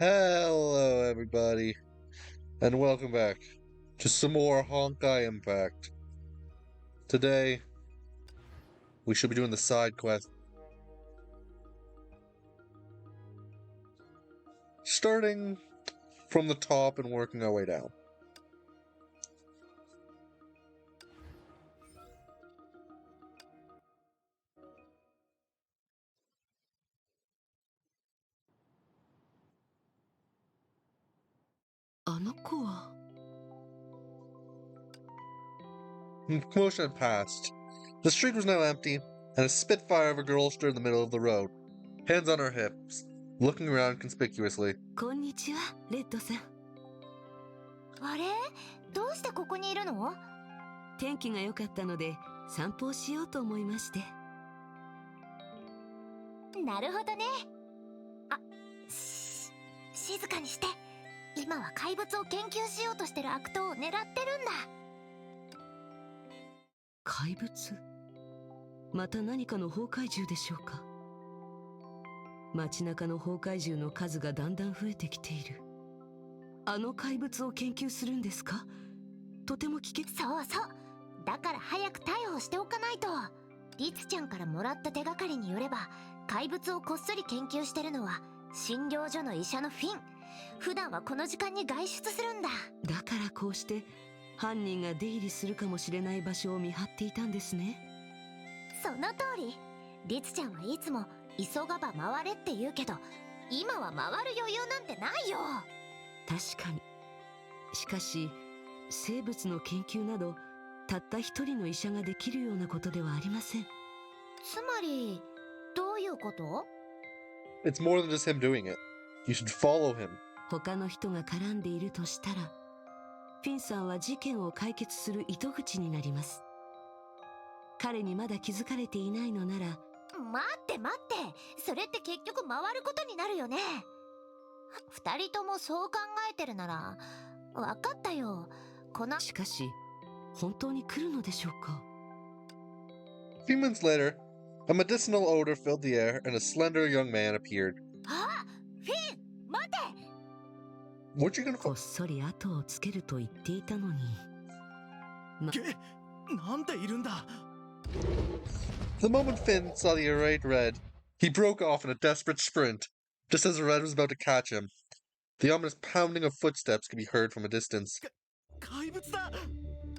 Hello, everybody, and welcome back to some more Honkai Impact. Today, we should be doing the side quest. Starting from the top and working our way down. Commotion had passed. The street was now empty, and a spitfire of a girl stood in the middle of the road, hands on her hips, looking around conspicuously. こんにちは、レッドさん。あれ？どうしてここにいるの？天気が良かったので散歩をしようと思いまして。なるほどね。あ、静かにして。今は怪物を研究しようとしてる悪党を狙ってるんだ。怪物？また何かの崩壊獣でしょうか。街中の崩壊獣の数がだんだん増えてきている。あの怪物を研究するんですか？とても危険。そうそう。だから早く逮捕しておかないと。リツちゃんからもらった手がかりによれば、怪物をこっそり研究してるのは診療所の医者のフィン。普段はこの時間に外出するんだ。だからこうして犯人が出入りするかもしれない場所を見張っていたんですね。その通り。リツちゃんはいつも急がば回れって言うけど、今は回る余裕なんてないよ。確かに。しかし生物の研究などたった一人の医者ができるようなことではありません。つまりどういうこと？ It's more than just him doing it. You should follow him. 他の人が絡んでいるとしたら、フィンさんは事件を解決する糸口になります。彼にまだ気づかれていないのなら。待って待って、それって結局回ることになるよね。二人ともそう考えてるなら分かったよ。しかし本当に来るのでしょうか。 A few months later, a medicinal odor filled the air and a slender young man appeared. あ、フィン、待て。 Weren't you gonna こっそり後をつけると言っていたのに。なんでいるんだ。 The moment Finn saw the irate Red, he broke off in a desperate sprint, just as the Red was about to catch him. The ominous pounding of footsteps could be heard from a distance. 怪物だ。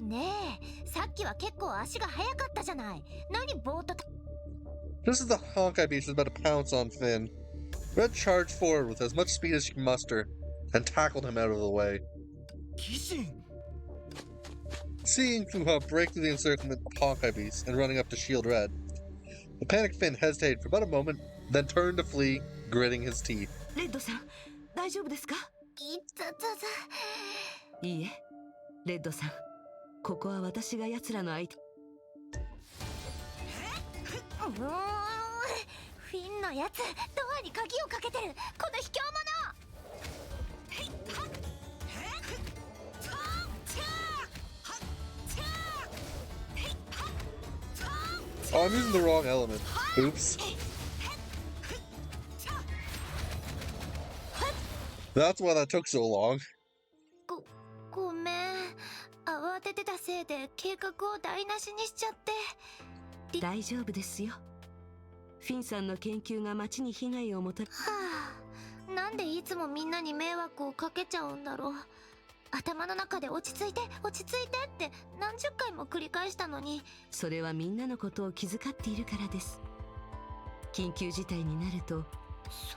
ねえ、さっきは結構足が速かったじゃない。何ぼーっと。 Just as the Honkai beast was about to pounce on Finn, Red charged forward with as much speed as she could muster and tackled him out of the way. 鬼神。 Seeing Fuha break through the encirclement of Honkai beast and running up to shield Red, the panicked Finn hesitated for about a moment, then turned to flee, gritting his teeth. レッドさん、大丈夫ですか？いつつ。いいえ、レッドさん、ここは私が奴らの相手。フィンのやつ、ドアに鍵をかけてる。この卑怯者。 Oh, I'm using the wrong element. Oops. That's why that took so long. ごめん。慌ててたせいで計画を台無しにしちゃって。大丈夫ですよ。フィンさんの研究が町に被害をもたら。はあ、なんでいつもみんなに迷惑をかけちゃうんだろう。頭の中で落ち着いて落ち着いてって何十回も繰り返したのに。それはみんなのことを気遣っているからです。緊急事態になると。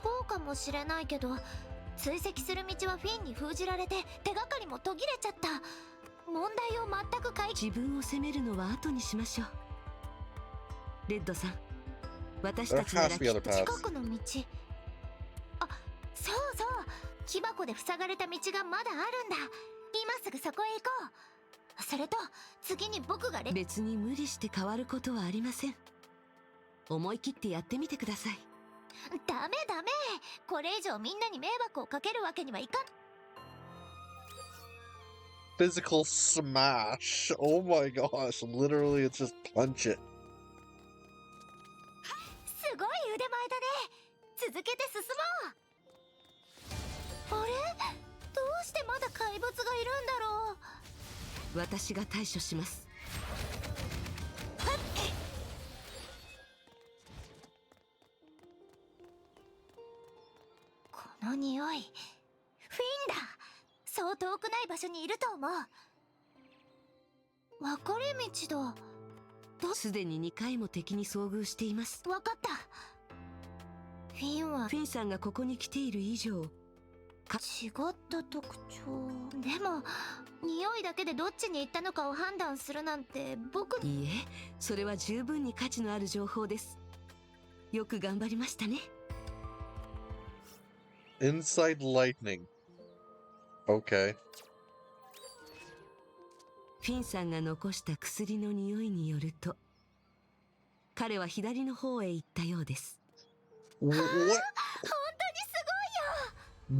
そうかもしれないけど、追跡する道はフィンに封じられて手がかりも途切れちゃった。問題を全く解決。自分を責めるのは後にしましょう。レッドさん、私たちならきっと。近くの道。あ、そうそう、木箱で塞がれた道がまだあるんだ。今すぐそこへ行こう。それと次に僕が別に無理して変わることはありません。思い切ってやってみてください。ダメダメ、これ以上みんなに迷惑をかけるわけにはいかん。 Physical smash. Oh my gosh. Literally, it's just punch it. すごい腕前だね。続けて進もう。うしてまだ怪物がいるんだろう。私が対処します。この匂い、フィンだ。そう遠くない場所にいると思う。分かれ道だ。すでに2回も敵に遭遇しています。分かった。フィンはフィンさんがここに来ている以上、違った特徴。でも匂いだけでどっちに行ったのかを判断するなんて僕。いいえ、それは十分に価値のある情報です。よく頑張りましたね。Inside lightning. Okay. フィンさんが残した薬の匂いによると、彼は左の方へ行ったようです。What? 本当に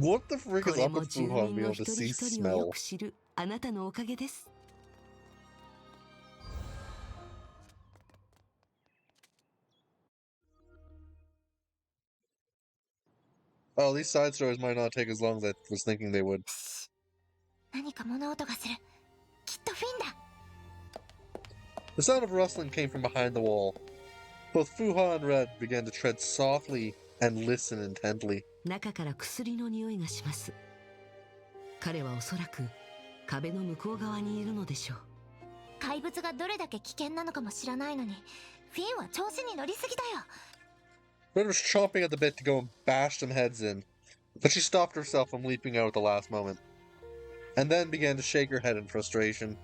す What the frick こ is れ up も with 住 Fuhan 民 being の able to 一人 see 一人をよ smell? く知るあなたのおかげです。Oh, these side stories might not take as long as I was thinking they would. ごいよ。何か物音がする。きっとフィンだ。 The sound of rustling came from behind the wall. Both Fuha and Red began to tread softly and listen intently. 中から薬の匂いがします。彼はおそらく壁の向こう側にいるのでしょう。怪物がどれだけ危険なのかも知らないのに、フィンは調子に乗りすぎだよ。 Red was chomping at the bit to go and bash some heads in, but she stopped herself from leaping out at the last moment, and then began to shake her head in frustration. も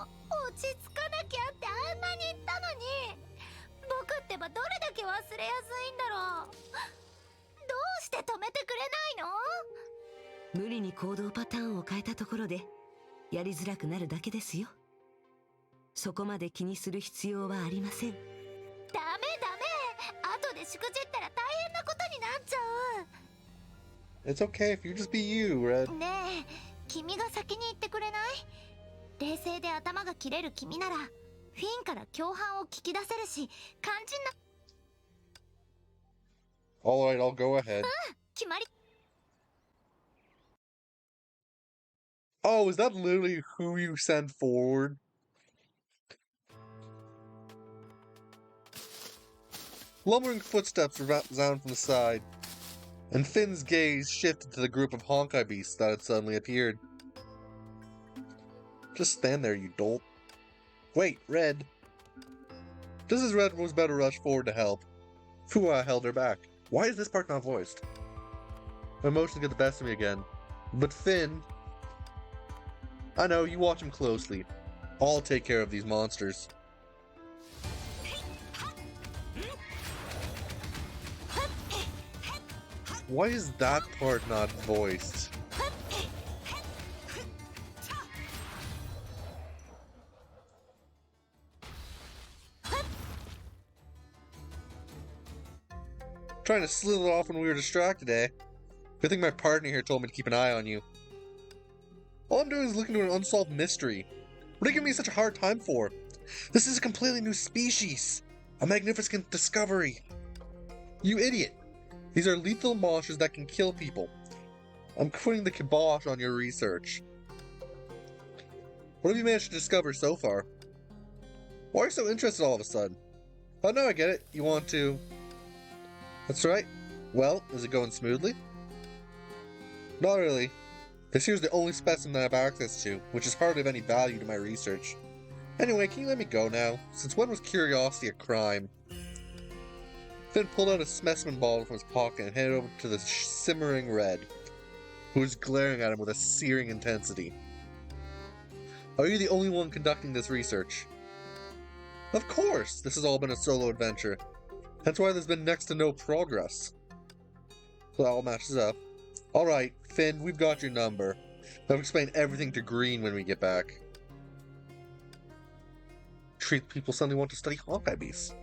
う落ち着かなきゃってあんなに言ったのに、僕ってばどれだけ忘れやすいんだろう。どうして止めてくれないの？無理に行動パターンを変えたところでやりづらくなるだけですよ。そこまで気にする必要はありません。ダメダメ、後でしくじったら大変なことになっちゃ It's okay if you just be you, Red. う。ねえ、君が先に言ってくれない？冷静で頭が切れる君ならフィンから共犯を聞き出せるし、肝心な。 Alright, I'll go ahead. 決まり。 Oh, is that literally who you sent forward? Lumbering footsteps resounded from the side, and Finn's gaze shifted to the group of Honkai beasts that had suddenly appeared. Just stand there, you dolt. Wait, Red. Just as Red was about to rush forward to help, Fuwa held her back. Why is this part not voiced? My emotions get the best of me again. But Finn... I know, you watch him closely. I'll take care of these monsters. Why is that part not voiced? Trying to slither off when we were distracted, eh? Good thing my partner here told me to keep an eye on you. All I'm doing is looking into an unsolved mystery. What are you giving me such a hard time for? This is a completely new species. A magnificent discovery. You idiot. These are lethal monsters that can kill people. I'm putting the kibosh on your research. What have you managed to discover so far? Why are you so interested all of a sudden? Oh no, I get it. You want to... That's right. Well, is it going smoothly? Not really. This here's the only specimen I have access to, which is hardly of any value to my research. Anyway, can you let me go now? Since when was curiosity a crime? Finn pulled out a specimen bottle from his pocket and handed it over to the simmering Red, who was glaring at him with a searing intensity. Are you the only one conducting this research? Of course! This has all been a solo adventure. That's why there's been next to no progress. So that all matches up. Alright, Finn, we've got your number. I'll explain everything to Green when we get back. Treat people suddenly want to study Honkai beasts.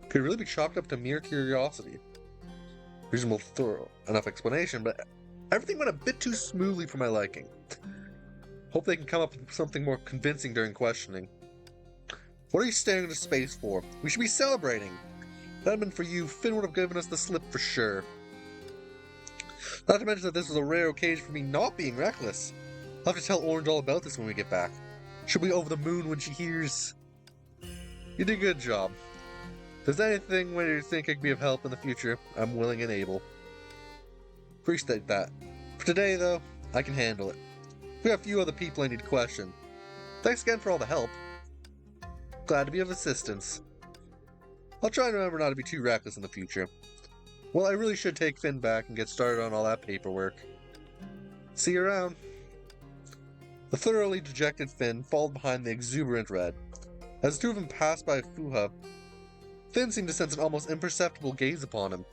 Could really be chalked up to mere curiosity. Reasonable, thorough enough explanation, but everything went a bit too smoothly for my liking. Hope they can come up with something more convincing during questioning. What are you staring into space for? We should be celebrating! If that had been for you, Finn would have given us the slip for sure. Not to mention that this was a rare occasion for me not being reckless. I'll have to tell Orange all about this when we get back. She'll be over the moon when she hears. You did a good job. If there's anything where you think I could be of help in the future, I'm willing and able. Appreciate that. For today, though, I can handle it. We have a few other people I need to question. Thanks again for all the help. Glad to be of assistance. I'll try and remember not to be too reckless in the future. Well, I really should take Finn back and get started on all that paperwork. See you around. The thoroughly dejected Finn followed behind the exuberant Red. As the two of them passed by Fuha, Finn seemed to sense an almost imperceptible gaze upon him.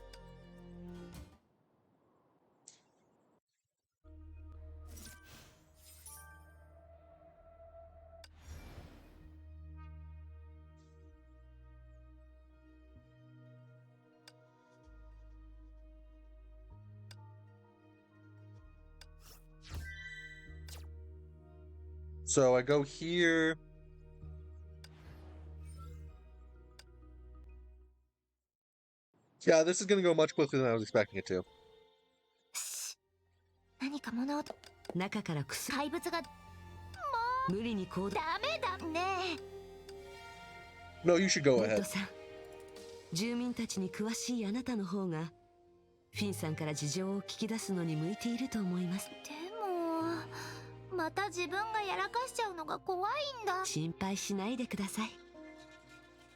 So I go here. Yeah, this is going to go much quicker than I was expecting it to. 何か物音。中から薬。怪物が。無理に行動。ダメだね。 No, you should go レッド ahead. さん、住民たちに詳しいあなたの方がフィンさんから事情を聞き出すのに向いていると思います。でもまた自分がやらかしちゃうのが怖いんだ。心配しないでください。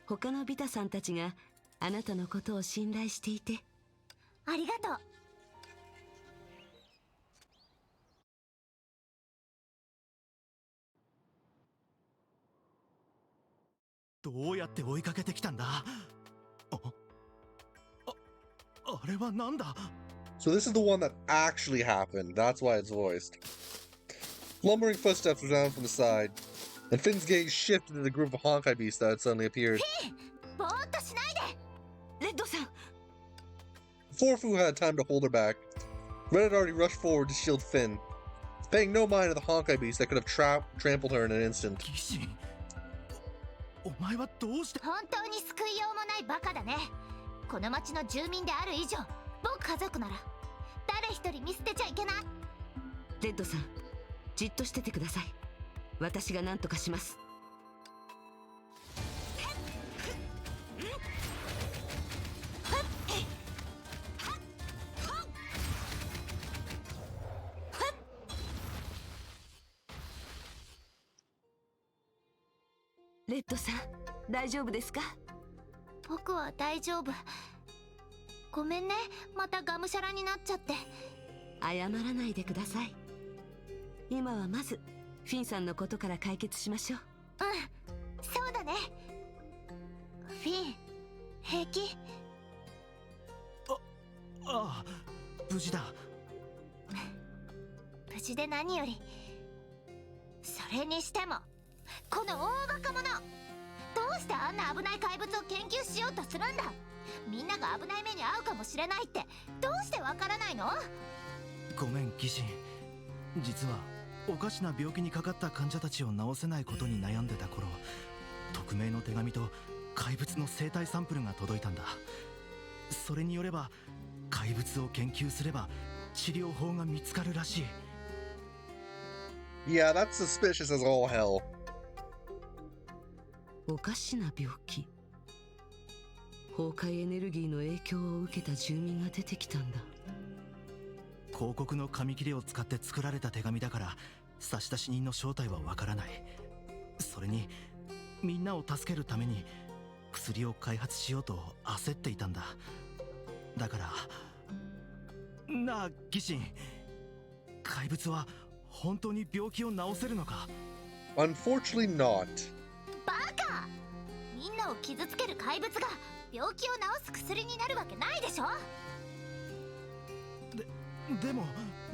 他のビタさんたちがあなたのことを信頼していて。ありがとう。どうやって追いかけてきたんだ。あれはなんだ。 So this is the one that actually happened. That's why it's voiced. Lumbering footsteps resound from the side, and Finn's gaze shifted to the group of Honkai beasts that had suddenly appeared. ぼーっとしないで。レッドさん、 Before Fu had time to hold her back, Red had already rushed forward to shield Finn, paying no mind to the Honkai beast that could have trampled her in an instant. ギシン、お前はどうして。本当に救いようもないバカだね。この町の住民である以上、僕家族なら誰一人見捨てちゃいけない。レッドさん、じっとしててください。私が何とかします。レッドさん、大丈夫ですか？僕は大丈夫。ごめんね、またがむしゃらになっちゃって。謝らないでください。今はまずフィンさんのことから解決しましょう。うん、そうだね。フィン、平気？ああ、無事だ。無事で何より。それにしてもこの大バカ者、どうしてあんな危ない怪物を研究しようとするんだ。みんなが危ない目に遭うかもしれないってどうしてわからないの？ごめんギシン、実はおかしな病気にかかった患者たちを治せないことに悩んでた頃、匿名の手紙と怪物の生体サンプルが届いたんだ。それによれば怪物を研究すれば治療法が見つかるらしい。 Yeah, that's suspicious as all hell. おかしな病気。崩壊エネルギーの影響を受けた住民が出てきたんだ。広告の紙切れを使って作られた手紙だから差出人の正体はわからない。それにみんなを助けるために薬を開発しようと焦っていたんだ。だからなあギシン、怪物は本当に病気を治せるのか？ Unfortunately not. バカ！みんなを傷つける怪物が病気を治す薬になるわけないでしょ。でも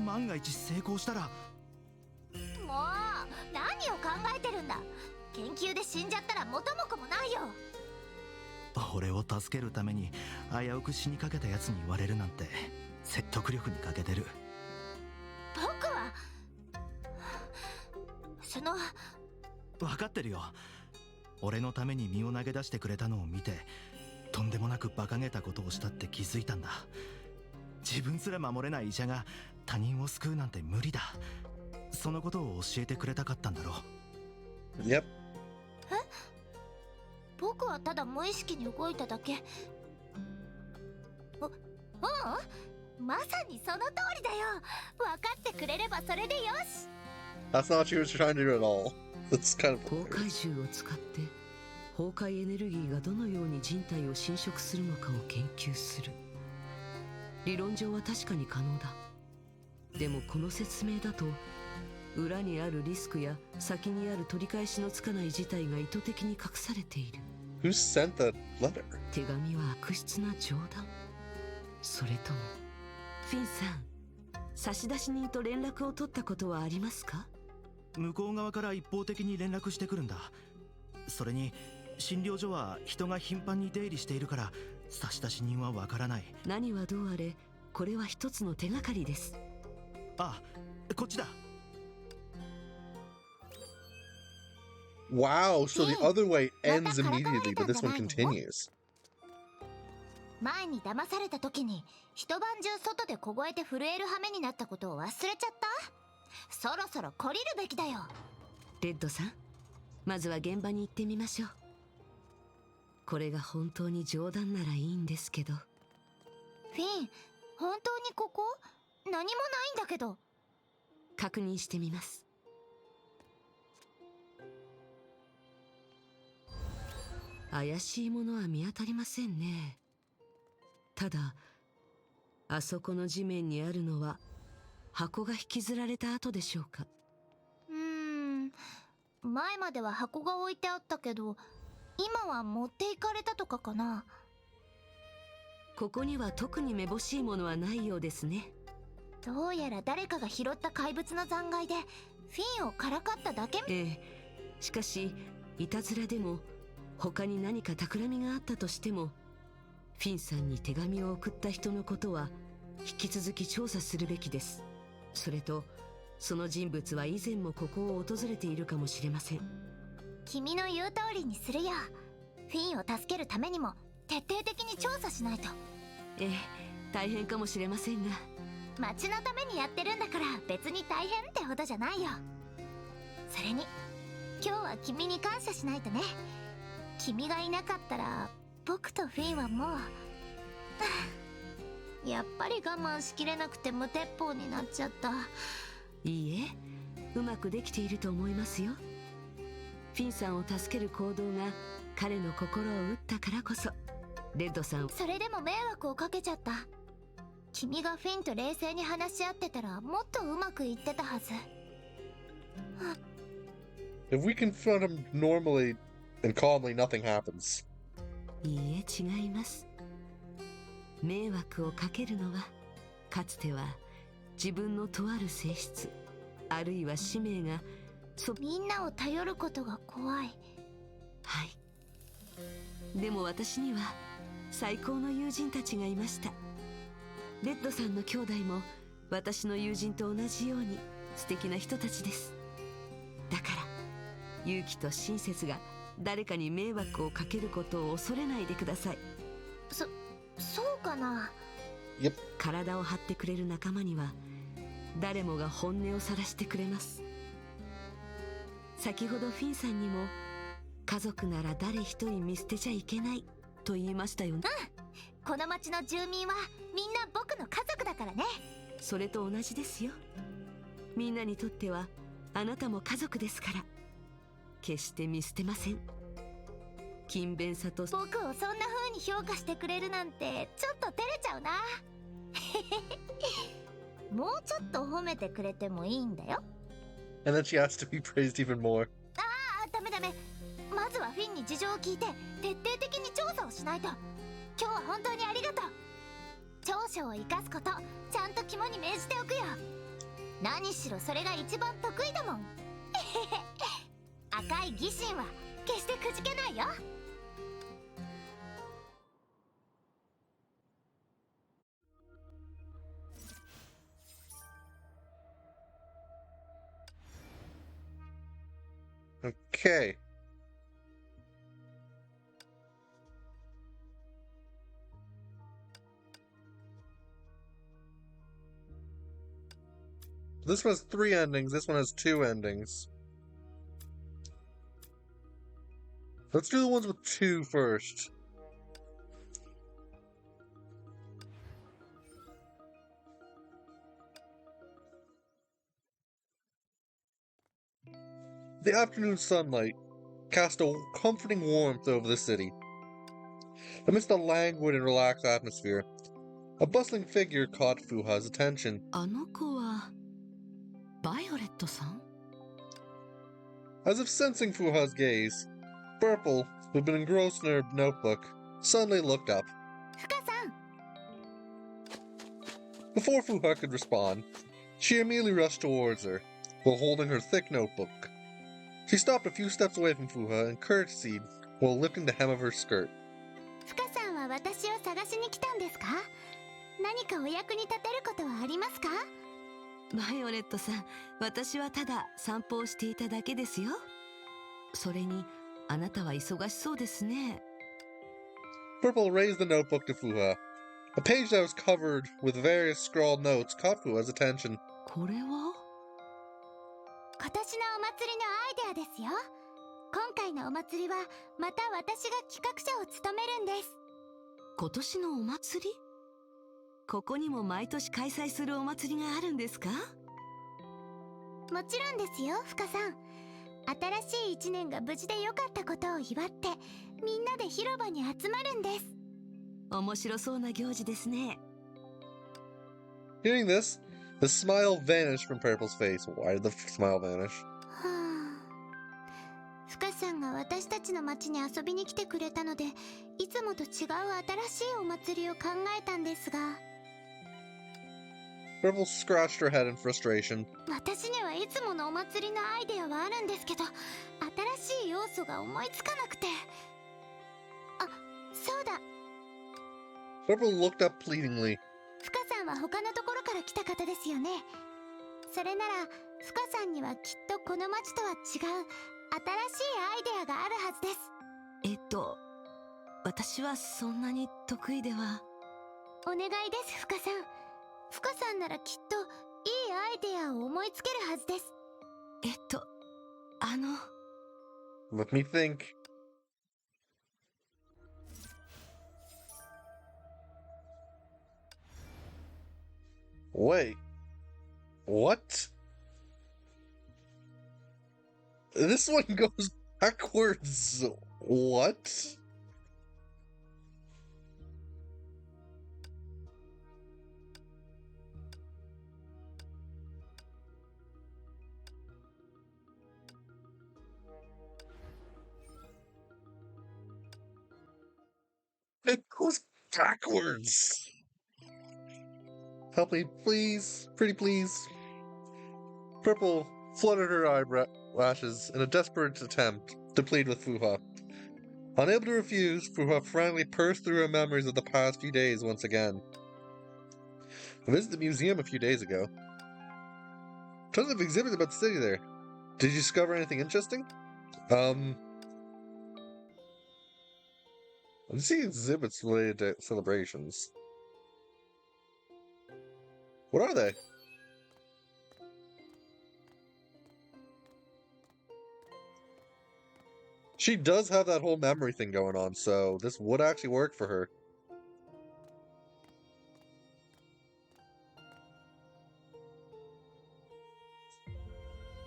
万が一成功したら。もう何を考えてるんだ。研究で死んじゃったら元も子もないよ。俺を助けるために危うく死にかけたやつに言われるなんて説得力に欠けてる。僕はその。分かってるよ。俺のために身を投げ出してくれたのを見てとんでもなく馬鹿げたことをしたって気づいたんだ。自分すら守れない医者が他人を救うなんて無理だ。そのことを教えてくれたかったんだろう。Yep. 僕はただ無意識に動いただけ。まさにその通りだよ。分かってくれればそれでよし。 That's not what she was trying to do at all. That's kind of 崩壊銃を使って崩壊エネルギーがどのように人体を侵食するのかを研究する。理論上は確かに可能だ。でもこの説明だと裏にあるリスクや先にある取り返しのつかない事態が意図的に隠されている。 Who sent the letter? 手紙は悪質な冗談、それともフィンさん、差出人と連絡を取ったことはありますか？向こう側から一方的に連絡してくるんだ。それに診療所は人が頻繁に出入りしているから差出人はわからない。何はどうあれこれは一つの手がかりです。あ、こっちだ。Wow, so the Yeah. other way ends Mata immediately, but this one karata naito? continues. 前に騙された時に一晩中外で凍えて震える羽目になったことを忘れちゃった？そろそろ懲りるべきだよ。レッドさん、まずは現場に行ってみましょう。これが本当に冗談ならいいんですけど。フィン、本当にここ？何もないんだけど。確認してみます。怪しいものは見当たりませんね。ただあそこの地面にあるのは箱が引きずられた跡でしょうか？前までは箱が置いてあったけど今は持っていかれたとかかな。ここには特にめぼしいものはないようですね。どうやら誰かが拾った怪物の残骸でフィンをからかっただけ。ええ、しかしいたずらでも他に何か企みがあったとしてもフィンさんに手紙を送った人のことは引き続き調査するべきです。それとその人物は以前もここを訪れているかもしれません。君の言う通りにするよ。フィンを助けるためにも徹底的に調査しないと。ええ、大変かもしれませんが。町のためにやってるんだから別に大変ってほどじゃないよ。それに今日は君に感謝しないとね。君がいなかったら僕とフィンはもうやっぱり我慢しきれなくて無鉄砲になっちゃった。いいえ、うまくできていると思いますよ。フィンさんを助ける行動が彼の心を打ったからこそレッドさん。それでも迷惑をかけちゃった。君がフィンと冷静に話し合ってたらもっとうまくいってたはず。If we confront him normally and calmly, nothing happens. いいえ、違います。迷惑をかけるのはかつては自分のとある性質あるいは使命がみんなを頼ることが怖い。はい。でも私には最高の友人たちがいました。レッドさんの兄弟も私の友人と同じように素敵な人たちです。だから勇気と親切が誰かに迷惑をかけることを恐れないでください。そうかな。Yep. 体を張ってくれる仲間には誰もが本音を晒してくれます。先ほどフィンさんにも家族なら誰一人見捨てちゃいけないと言いましたよね。この町の住民はみんな僕の家族だからね。それと同じですよ。みんなにとってはあなたも家族ですから決して見捨てません。勤勉さと僕をそんな風に評価してくれるなんてちょっと照れちゃうな。もうちょっと褒めてくれてもいいんだよ。 And then she has to be praised even more. ダメ。まずはフィンに事情を聞いて徹底的に調査をしないと。今日は本当にありがとう。長所を生かすことちゃんと肝に銘じておくよ。何しろそれが一番得意だもん。赤い疑心は決してくじけないよ。Okay. This one has 3 endings, this one has 2 endings. Let's do the ones with 2 first. The afternoon sunlight cast a comforting warmth over the city. Amidst the languid and relaxed atmosphere, a bustling figure caught Fuha's attention. あの子はバイオレットさん？ As if sensing Fuha's gaze, Purple, who had been engrossed in her notebook, suddenly looked up. ふかさん。 Before Fuha could respond, she immediately rushed towards her, while holding her thick notebook. She stopped a few steps away from Fuha and curtsied while lifting the hem of her skirt. ふかさんは私を探しに来たんですか？何かお役に立てることはありますか？バイオレットさん、私はただ散歩をしていただけですよ。それに、あなたは忙しそうですね。Purple raised the notebook to Fuha. A page that was covered with various scrawled notes caught Fuha's attention. これは？今年のお祭りのアイデアですよ。今回のお祭りはまた私が企画者を務めるんです。今年のお祭り？ここにも毎年開催するお祭りがあるんですか？もちろんですよ、ふかさん。新しい一年が無事で良かったことを祝ってみんなで広場に集まるんです。面白そうな行事ですね。Hearing this, the smile vanished from Purple's face. Why did the smile vanish? はあ、ふかさんが私たちの町に遊びに来てくれたので、いつもと違う新しいお祭りを考えたんですが。Purple scratched her head in frustration. 私にはいつものお祭りのアイデアはあるんですけど、新しい要素が思いつかなくて。あ、そうだ。Purple looked up pleadingly. ふかさんは他のところから来た方ですよね。それならふかさんにはきっとこの町とは違う新しいアイデアがあるはずです。私はそんなに得意では。お願いですふかさん。ふかさんならきっといいアイデアを思いつけるはずです。Let me think. Wait. What? This one goes backwards. What? It goes backwards. Help me, please. Pretty please. Purple fluttered her eyelashes in a desperate attempt to plead with Fuha. Unable to refuse, Fuha frantically pursed through her memories of the past few days once again. I visited the museum a few days ago. Tons of exhibits about the city there. Did you discover anything interesting? I see exhibits related to celebrations. What are they? She does have that whole memory thing going on, so this would actually work for her.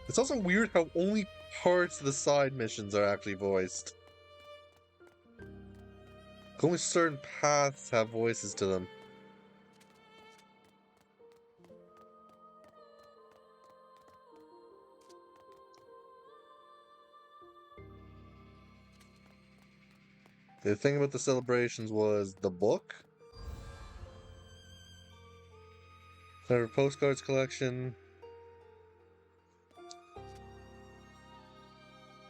It's also weird how only parts of the side missions are actually voiced. Only certain paths have voices to them. The thing about the celebrations was the book. Her postcards collection.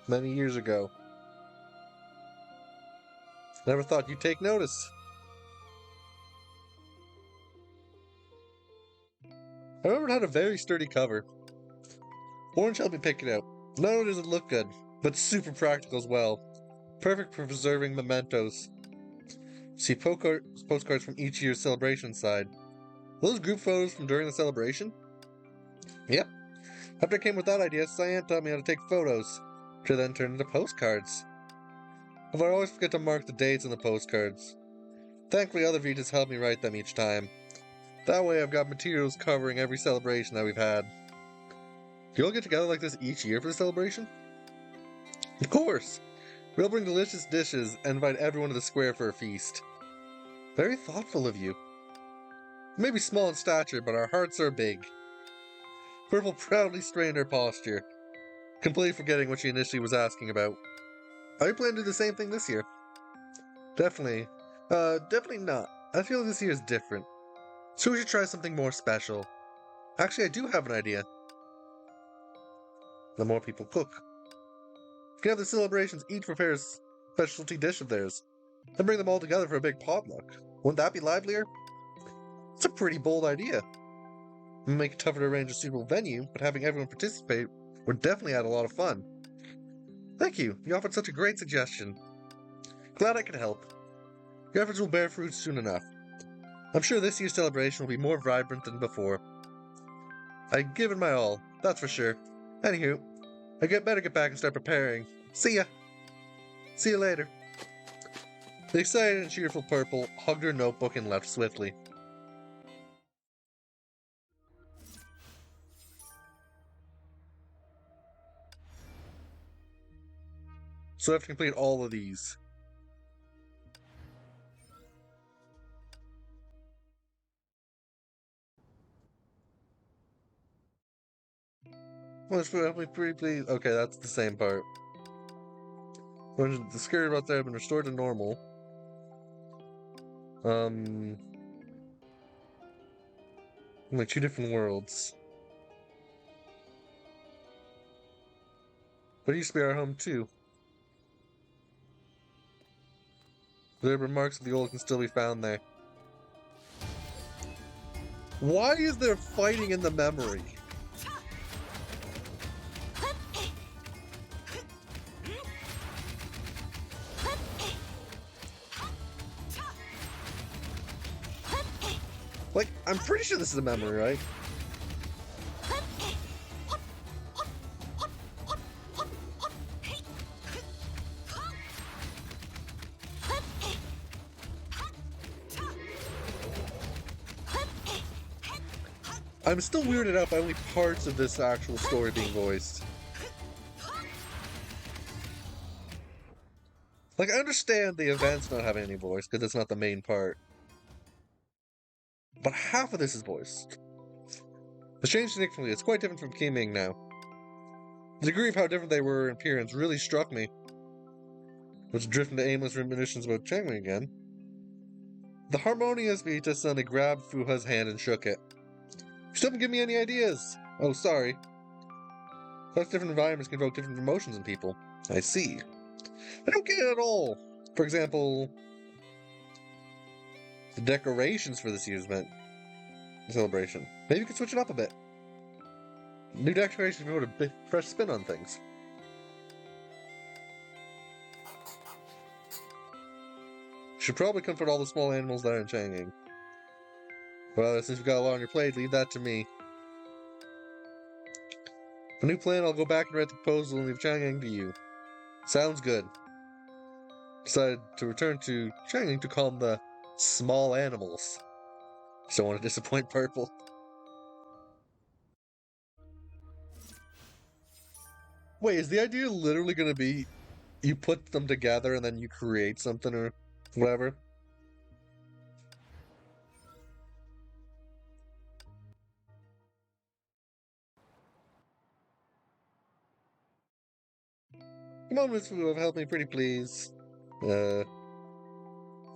Many years ago. Never thought you'd take notice. I remember it had a very sturdy cover. Orange helped me pick it out. Not only does it look good, but super practical as well. Perfect for preserving mementos. See postcards from each year's celebration side. Those group photos from during the celebration? Yep. After I came with that idea, Cyan taught me how to take photos, which I then turned into postcards. But I always forget to mark the dates on the postcards. Thankfully, other Vitas help me write them each time. That way, I've got materials covering every celebration that we've had. Do you all get together like this each year for the celebration? Of course! We'll bring delicious dishes and invite everyone to the square for a feast. Very thoughtful of you. We may be small in stature, but our hearts are big. Purple proudly straightened her posture, completely forgetting what she initially was asking about. I plan to do the same thing this year. Definitely. Definitely not. I feel like this year is different. So we should try something more special. Actually, I do have an idea. The more people cook. We can have the celebrations each prepare a specialty dish of theirs, then bring them all together for a big potluck. Wouldn't that be livelier? It's a pretty bold idea. It may make it tougher to arrange a suitable venue, but having everyone participate would definitely add a lot of fun. Thank you. You offered such a great suggestion. Glad I could help. Your efforts will bear fruit soon enough. I'm sure this year's celebration will be more vibrant than before. I've given my all, that's for sure. Anywho, better get back and start preparing. See ya! See you later. The excited and cheerful Purple hugged her notebook and left swiftly. So I have to complete all of these. Well, pretty please. Okay, that's the same part. When the scary robots there have been restored to normal. Like 2 different worlds. But it used to be our home too. The remarks of the old can still be found there. Why is there fighting in the memory? Like, I'm pretty sure this is a memory, right? I'm still weirded out by only parts of this actual story being voiced. Like, I understand the events not having any voice, because it's not the main part. But half of this is voiced. The change significantly, it's quite different from Kiming now. The degree of how different they were in appearance really struck me. Which drifted into aimless reminiscences about Changming again. The harmonious Vita suddenly grabbed Fuha's hand and shook it. You still haven't given me any ideas! Oh, sorry. Such different environments can evoke different emotions in people. I see. I don't get it at all. For example, the decorations for this year's event celebration. Maybe you could switch it up a bit. New decorations can put a fresh spin on things. Should probably comfort all the small animals that are in Chang'an. Well, since you've got a lot on your plate, leave that to me. A new plan, I'll go back and write the proposal and leave Chang'an to you. Sounds good. Decided to return to Chang'an to call them the small animals. Just don't want to disappoint Purple. Wait, is the idea literally going to be you put them together and then you create something or whatever? Come on, Miss Fu, help me pretty please. I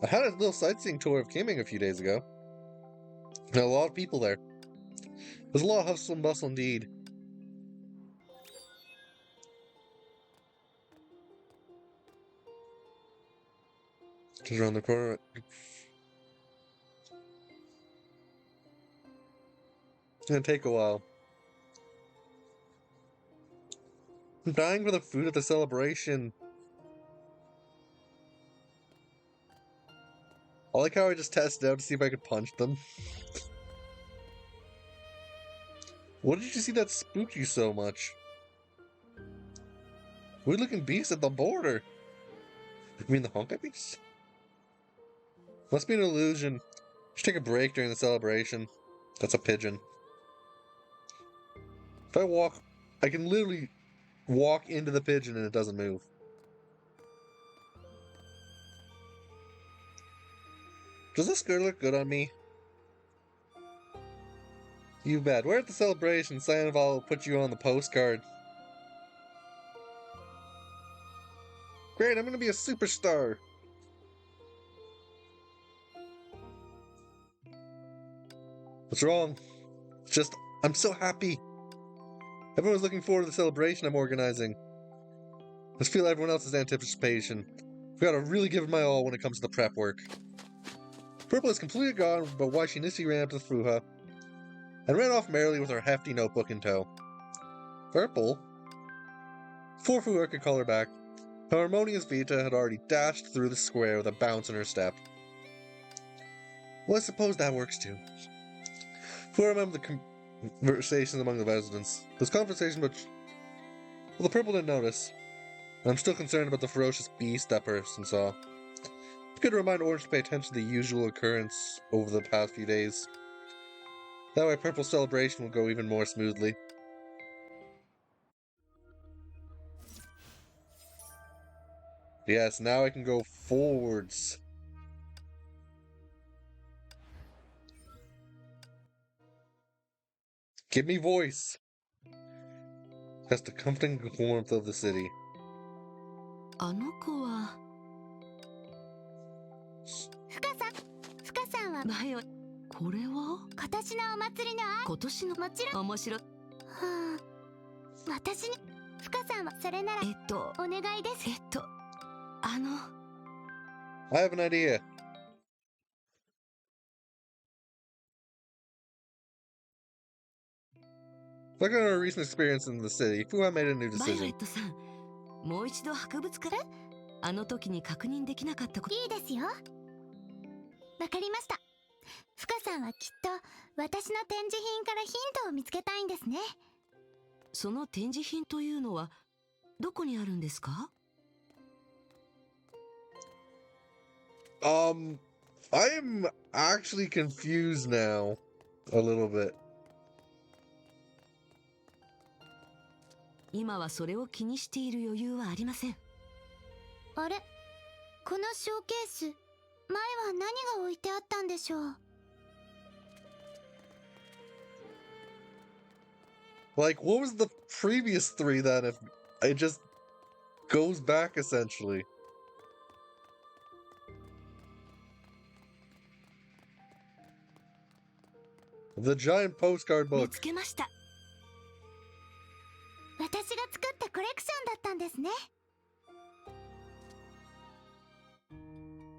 had a little sightseeing tour of Kiming a few days ago. There are a lot of people there. There's a lot of hustle and bustle indeed. Just around the corner. It's gonna take a while. I'm dying for the food at the celebration. I like how I just tested out to see if I could punch them. What did you see that spooked you so much? Weird looking beast at the border. You mean the Honkai beast? Must be an illusion. Should take a break during the celebration. That's a pigeon. If I walk, I can literally walk into the pigeon and it doesn't move. Does this skirt look good on me? You bet. We're at the celebration. Sandoval will put you on the postcard. Great, I'm gonna be a superstar. What's wrong? It's just, I'm so happy. Everyone's looking forward to the celebration I'm organizing. Let's feel everyone else's anticipation. I've got to really give it my all when it comes to the prep work. Purple is completely gone about why she initially ran up to Fuha and ran off merrily with her hefty notebook in tow. Purple? Before Fuha could call her back, her harmonious Vita had already dashed through the square with a bounce in her step. Well, I suppose that works too. Fuha remembered the conversations among the residents. Those conversations which, well, the Purple didn't notice. And I'm still concerned about the ferocious beast that person saw. It's good to remind Orange to pay attention to the usual occurrence over the past few days. That way Purple's celebration will go even more smoothly. Yes, now I can go forwards. Give me voice. That's the comforting warmth of the city. あの子はふかさんはバイオこれは今年のお祭りの今年のもちろん面白いはあ私にふかさんはそれならお願いですI have an idea. Looking at our recent experience in the city, Fuha made a new バイオレ decision. ットさんもう一度博物館あの時に確認できなかったこといいですよわかりましたふかさんはきっと私の展示品からヒントを見つけたいんですねその展示品というのはどこにあるんですか I am actually confused now. A little bit. 今はそれを気にしている余裕はありませんあれこのショーケース前は何が置いてあったんでしょう Like, what was the previous three then if it just goes back essentially? The giant postcard 見 book. つけました私が作ったコレクションだったんですね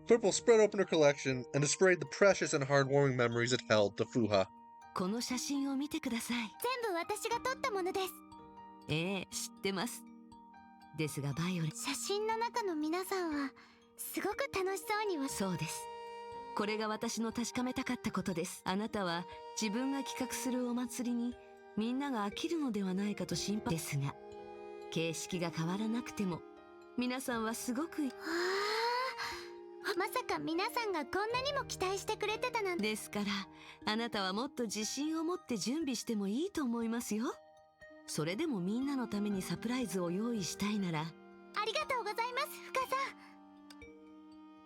Purple spread open her collection and displayed the precious and heartwarming memories it held to Fuha. この写真を見てください全部私が撮ったものですええ知ってますですがバイオレ写真の中の皆さんはすごく楽しそうにはそうですこれが私の確かめたかったことですあなたは自分が企画するお祭りにみんなが飽きるのではないかと心配ですが形式が変わらなくても皆さんはすごくまさか皆さんがこんなにも期待してくれてたなんてですからあなたはもっと自信を持って準備してもいいと思いますよそれでもみんなのためにサプライズを用意したいならありがとうございますふかさん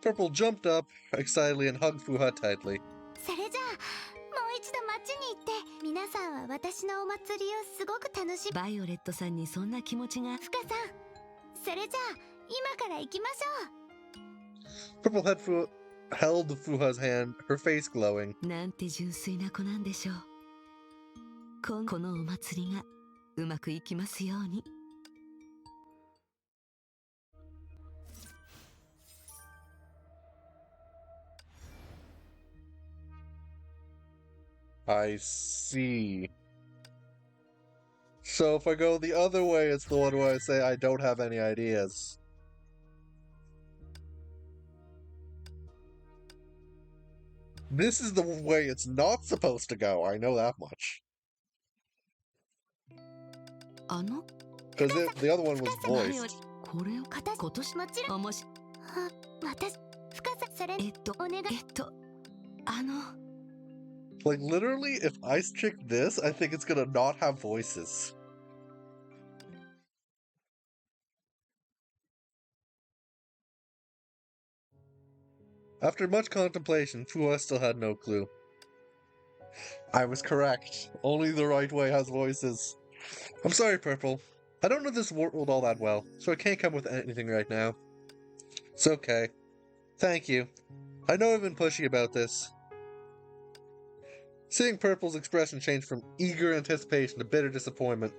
Purple jumped up excitedly and hugged Fuha tightly. それじゃあもう一度街に行って皆さんは私のお祭りをすごく楽しみバイオレットさんにそんな気持ちがふかさんそれじゃあ今から行きましょう Purple held Fuha's hand, her face glowing. なんて純粋な子なんでしょうこのお祭りがうまくいきますように I see. So if I go the other way, it's the one where I say I don't have any ideas. This is the way it's not supposed to go, I know that much. あの Because the other one was 何を voiced. これを今年もちろん面白私深さそれお願いあの Like, literally, if Ice Chick this, I think it's gonna not have voices. After much contemplation, Fua still had no clue. I was correct. Only the right way has voices. I'm sorry, Purple. I don't know this world all that well, so I can't come with anything right now. It's okay. Thank you. I know I've been pushy about this. Seeing Purple's expression change from eager anticipation to bitter disappointment,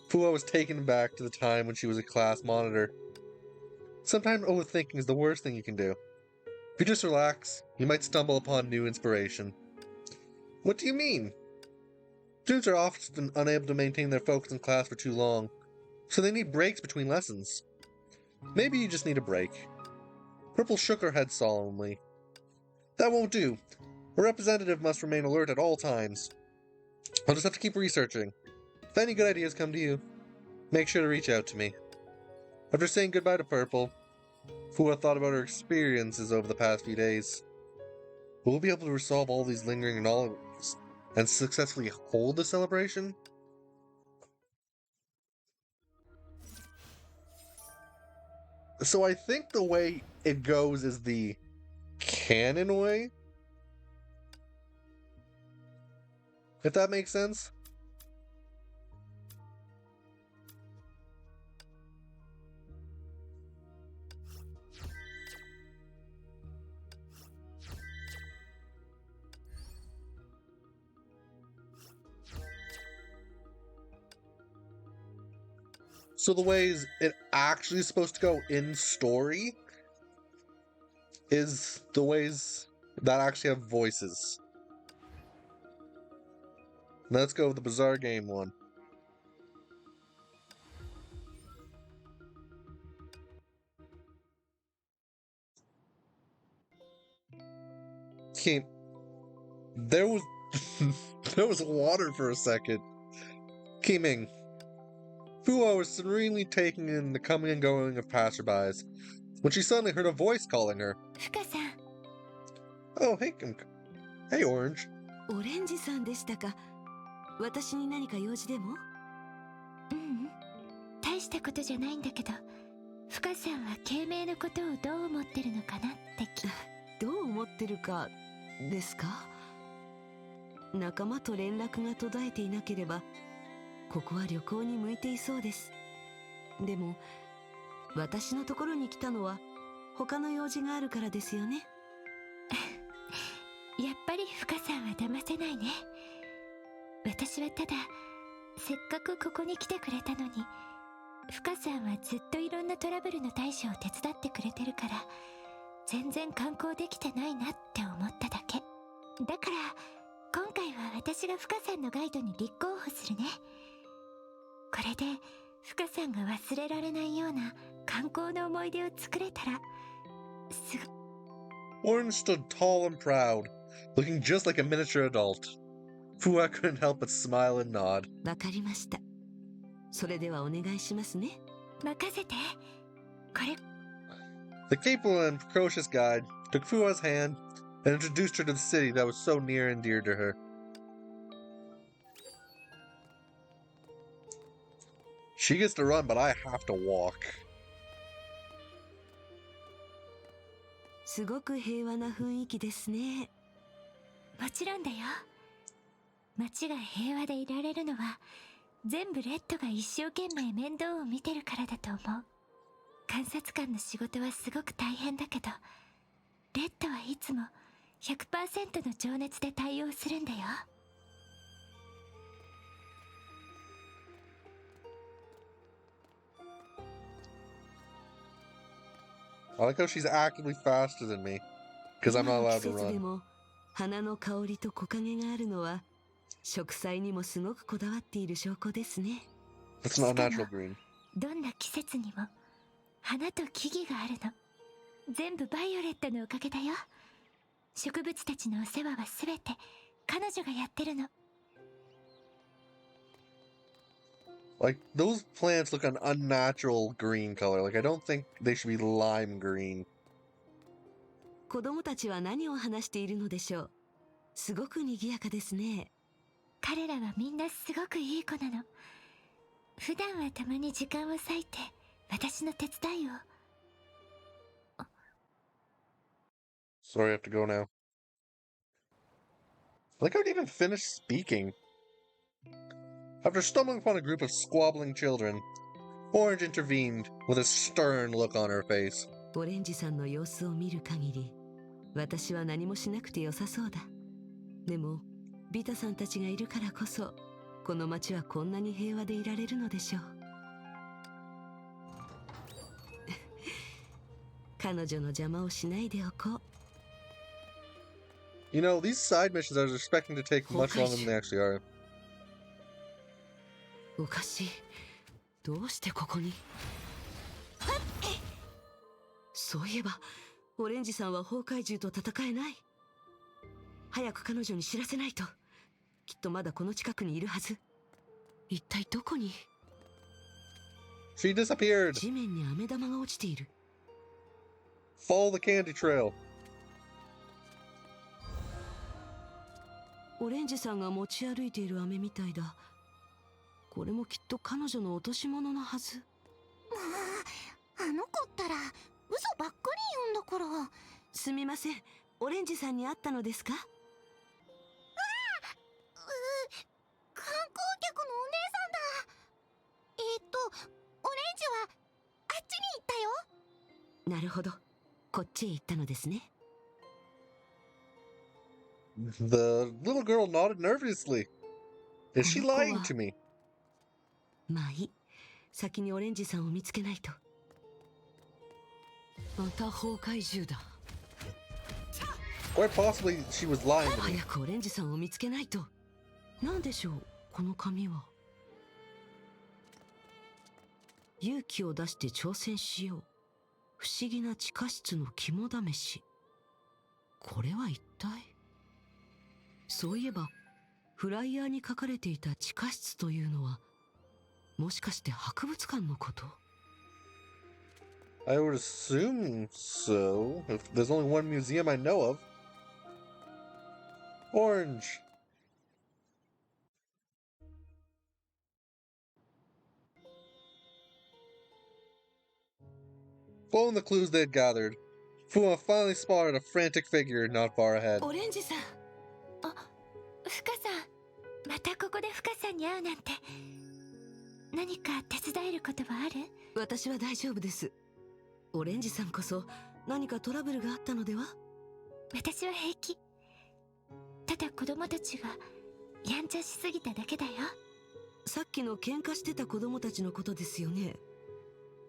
Fua was taken back to the time when she was a class monitor. Sometimes overthinking is the worst thing you can do. If you just relax, you might stumble upon new inspiration. What do you mean? Students are often unable to maintain their focus in class for too long, so they need breaks between lessons. Maybe you just need a break. Purple shook her head solemnly. That won't do. A representative must remain alert at all times. I'll just have to keep researching. If any good ideas come to you, make sure to reach out to me. After saying goodbye to Purple, Fua thought about her experiences over the past few days. Will we be able to resolve all these lingering knowledge and successfully hold the celebration? So I think the way it goes is the canon way. If that makes sense. So the ways it actually is supposed to go in story is the ways that actually have voices. Let's go with the Bizarre Game one. Okay. There was there was water for a second. Kiming. Fua was serenely taking in the coming and going of passerbys when she suddenly heard a voice calling her. 深さん Oh, hey, Orange. オレンジさんでしたか。私に何か用事でも？大したことじゃないんだけど深さんは慶明のことをどう思ってるのかなってどう思ってるかですか？仲間と連絡が途絶えていなければここは旅行に向いていそうです。でも私のところに来たのは他の用事があるからですよね。やっぱり深さんは騙せないね。私はただせっかくここに来てくれたのに深さんはずっといろんなトラブルの対処を手伝ってくれてるから全然観光できてないなって思っただけ。だから今回は私が深さんのガイドに立候補するね。これで深さんが忘れられないような観光の思い出を作れたらすご Orange stood tall and proud, looking just like a miniature adult. Fua couldn't help but smile and nod. わかりました。それではお願いしますね。任せて。これ The capable and precocious guide took Fua's hand and introduced her to the city that was so near and dear to her. She gets to run, but I have to walk. すごく平和な雰囲気ですね。もちろんだよ。街が平和でいられるのは全部レッドが一生懸命面倒を見てるからだと思う。監察官の仕事はすごく大変だけどレッドはいつも 100% の情熱で対応するんだよ。I like how she's actively faster than me, because I'm not 今の allowed 季 to 節で run. も花の香りと木陰があるのは植栽にもすごくこだわっている証拠ですね。 It's not natural green. どんな季節にも花と木々があるの。全部バイオレットのおかげだよ。植物たちのお世話はすべて彼女がやってるの。Like, those plants look an unnatural green color. Like, I don't think they should be lime green. 子供たちは何を話しているのでしょう。すごく賑やかですね。彼らはみんなすごくいい子なの。普段はたまに時間を割いて私の手伝いを。 Sorry, I have to go now. Like, I haven't even finished speaking. After stumbling upon a group of squabbling children, Orange intervened with a stern look on her face. オレンジさんの様子を見る限り、私は何もしなくてよさそうだ。でも、ビタさんたちがいるからこそ、この町はこんなに平和でいられるのでしょう。彼女の邪魔をしないでおこう。You know, these side missions I was expecting to take much longer than they actually are. おかしい。どうしてここに？そういえば、オレンジさんは崩壊獣と戦えない。早く彼女に知らせないと。きっとまだこの近くにいるはず。一体どこに？ She disappeared. 地面に飴玉が落ちている。Follow the candy trail. オレンジさんが持ち歩いている飴みたいだ。これもきっと彼女の落とし物のはず。あの子ったら嘘ばっかり言うんだから。すみません、オレンジさんに会ったのですか？観光客のお姉さんだ。オレンジはあっちに行ったよ。なるほど、こっちへ行ったのですね。The little girl nodded nervously. Is she lying to me? まあいい。先にオレンジさんを見つけないと。また崩壊獣だ。Quite possibly she was lying to me. 早くオレンジさんを見つけないと。なんでしょう、この紙は。勇気を出して挑戦しよう。不思議な地下室の肝試し。これは一体。そういえば、フライヤーに書かれていた地下室というのは、もしかして博物館のこと？ I would assume so, if there's only one museum I know of. Orange. Following the clues they had gathered, Fuma finally spotted a frantic figure not far ahead. オレンジさん。フカさん、またここでフカさんに会うなんて。何か手伝えることはある？私は大丈夫です。オレンジさんこそ何かトラブルがあったのでは？私は平気。ただ子供たちがやんちゃしすぎただけだよ。さっきの喧嘩してた子供たちのことですよね。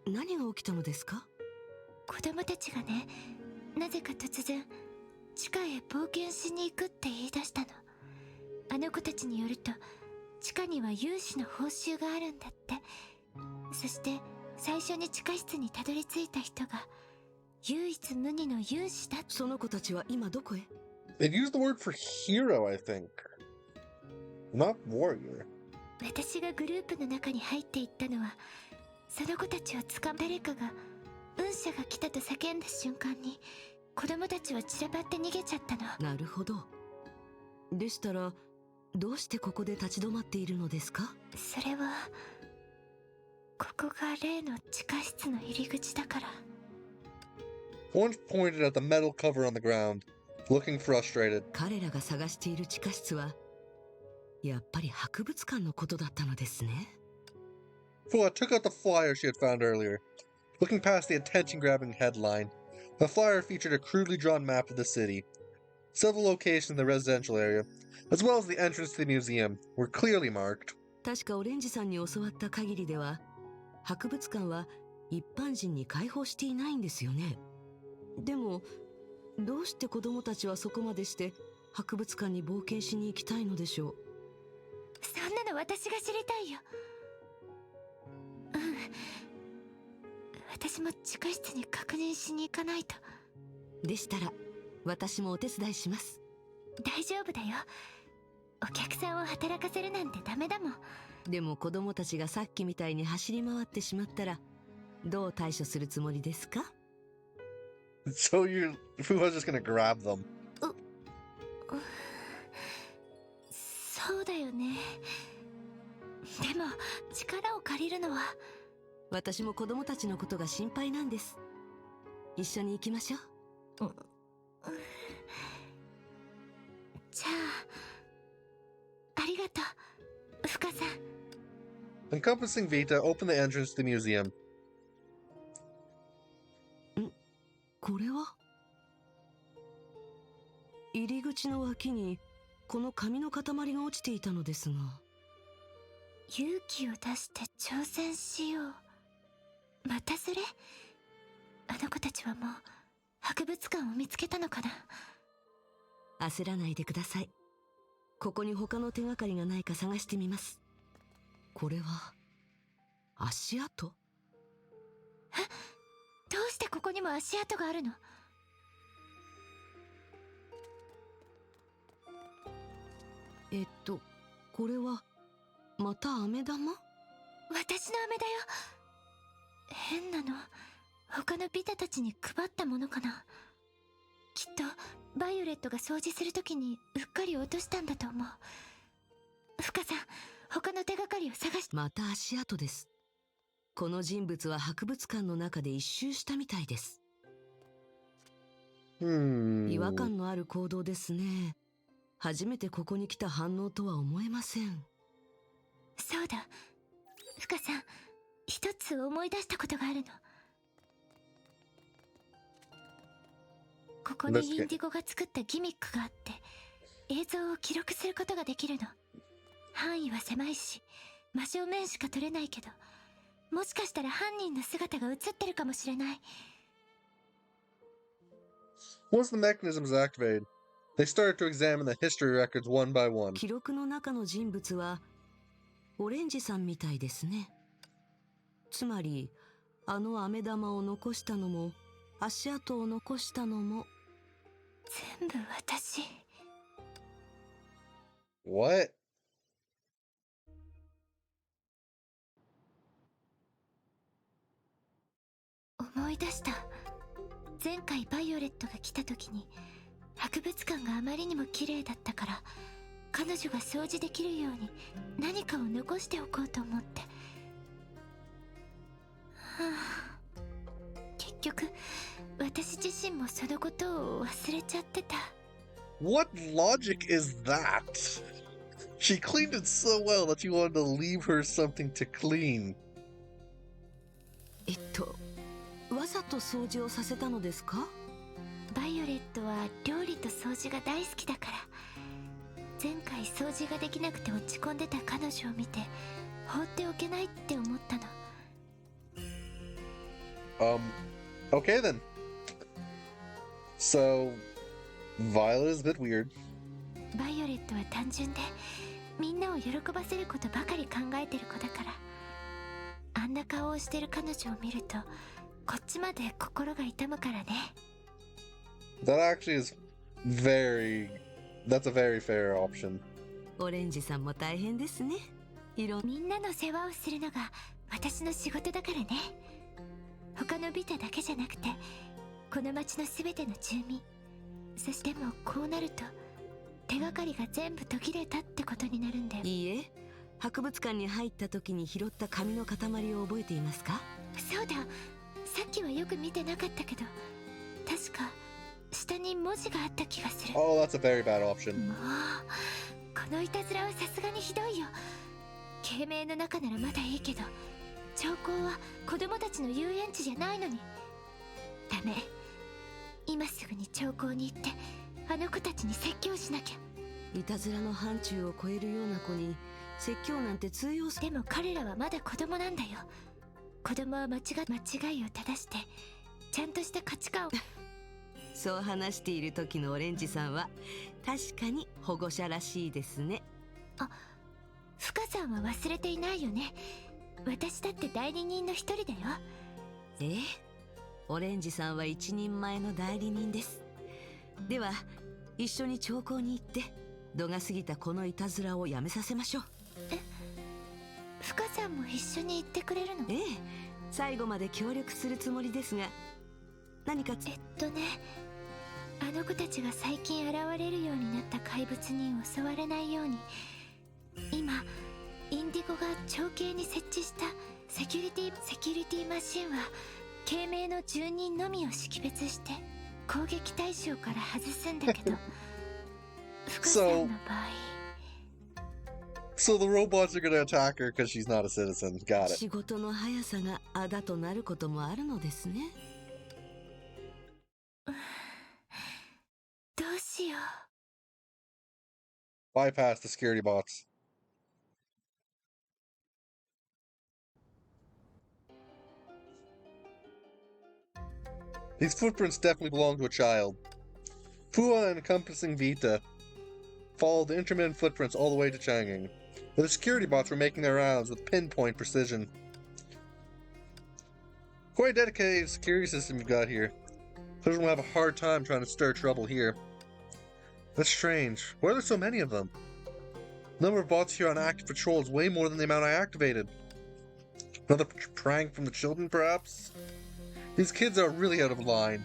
何が起きたのですか？子供たちがね、なぜか突然地下へ冒険しに行くって言い出したの。あの子たちによると、地下には有志の報酬があるんだって。そして最初に地下室にたどり着いた人が唯一無二の勇士だ。その子たちは今どこへ？ It used the word for hero, I think. Not warrior. 私がグループの中に入っていったのは、その子たちを掴ん誰かが運者が来たと叫んだ瞬間に子供たちは散らばって逃げちゃったの。なるほど。でしたらどうしてここで立ち止まっているのですか？それはここが例の地下室の入り口だから。 Orange pointed at the metal cover on the ground, looking frustrated. 彼らが探している地下室はやっぱり博物館のことだったのですね。Fua took out the flyer she had found earlier. Looking past the attention-grabbing headline, the flyer featured a crudely drawn map of the city. Several locations in the residential area, as well as the entrance to the museum, were clearly marked. 確かオレンジさんに教わった限りでは、博物館は一般人に開放していないんですよね。でもどうして子供たちはそこまでして博物館に冒険しに行きたいのでしょう？そんなの私が知りたいよ。私も地下室に確認しに行かないと。でしたら私もお手伝いします。大丈夫だよ。お客さんを働かせるなんてダメだもん。でも子供たちがさっきみたいに走り回ってしまったらどう対処するつもりですか？ So Fuha's just gonna grab them. そうだよね。でも力を借りるのは。私も子供たちのことが心配なんです。一緒に行きましょう。じゃあありがとう、フカさん。 Encompassing Vita, open the entrance to the museum. これは入り口の脇にこの紙の塊が落ちていたのですが。勇気を出して挑戦しよう。またそれ？あの子たちはもう博物館を見つけたのかな。焦らないでください。ここに他の手がかりがないか探してみます。これは足跡？え？どうしてここにも足跡があるの？これはまた飴玉？私の飴だよ。変なの。他のビタたちに配ったものかな。きっとバイオレットが掃除するときにうっかり落としたんだと思う。フカさん、他の手がかりを探して。また足跡です。この人物は博物館の中で一周したみたいです。違和感のある行動ですね。初めてここに来た反応とは思えません。そうだ、フカさん、一つ思い出したことがあるの。ここにインディゴが作ったギミックがあって、映像を記録することができるの。範囲は狭いし真正面しか撮れないけど、もしかしたら犯人の姿が映ってるかもしれない。 Once the mechanism is activated, they start to examine the history records one by one. 記録の中の人物はオレンジさんみたいですね。つまりあの飴玉を残したのも足跡を残したのも全部私。 What? 思い出した。前回バイオレットが来た時に博物館があまりにも綺麗だったから彼女が掃除できるように何かを残しておこうと思って。結局私自身もそのことを忘れちゃってた。 What logic is that? She cleaned it so well that you wanted to leave her something to clean. わざと掃除をさせたのですか？バイオレットは料理と掃除が大好きだから。前回掃除ができなくて落ち込んでた彼女を見て放っておけないって思ったの。Okay then. So, Violet is a bit weird. バイオレットは単純でみんなを喜ばせることばかり考えてる子だから。あんな顔をしてる彼女を見るとこっちまで心が痛むからね。 That actually is that's a very fair option. オレンジさんも大変ですね。みんなの世話をするのが私の仕事だからね。他のビタだけじゃなくてこの町の全ての住民。そしてもこうなると手がかりが全部途切れたってことになるんだよ。いいえ、博物館に入った時に拾った紙の塊を覚えていますか？そうだ、さっきはよく見てなかったけど確か下に文字があった気がする。 Oh, that's a very bad option. もうこのいたずらはさすがにひどいよ。慶明の中ならまだいいけど兆候は子供たちの遊園地じゃないのに。ダメ、今すぐに兆候に行ってあの子たちに説教しなきゃ。いたずらの範疇を超えるような子に説教なんて通用する。でも彼らはまだ子供なんだよ。子供は間違いを正してちゃんとした価値観をそう話している時のオレンジさんは確かに保護者らしいですね。あ、フカさんは忘れていないよね。私だって代理人の一人だよ。オレンジさんは一人前の代理人です。では一緒に兆候に行って度が過ぎたこのいたずらをやめさせましょう。ふかさんも一緒に行ってくれるの？ええ、最後まで協力するつもりですが、何かあの子たちが最近現れるようになった怪物に襲われないように、今インディゴが長径に設置したセキュリティマシンは慶明の住人のみを識別して攻撃対象から外すんだけどふかさんの場合。So the robots are gonna attack her because she's not a citizen. Got it. 仕事の速さがあだとなることもあるのですね。どうしよう。 Bypass the security bots. These footprints definitely belong to a child. Fua and encompassing Vita followed the intermittent footprints all the way to Chang'an, where the security bots were making their rounds with pinpoint precision. Quite a dedicated security system you've got here. Children will have a hard time trying to stir trouble here. That's strange. Why are there so many of them? The number of bots here on active patrol is way more than the amount I activated. Another prank from the children, perhaps? These kids are really out of line.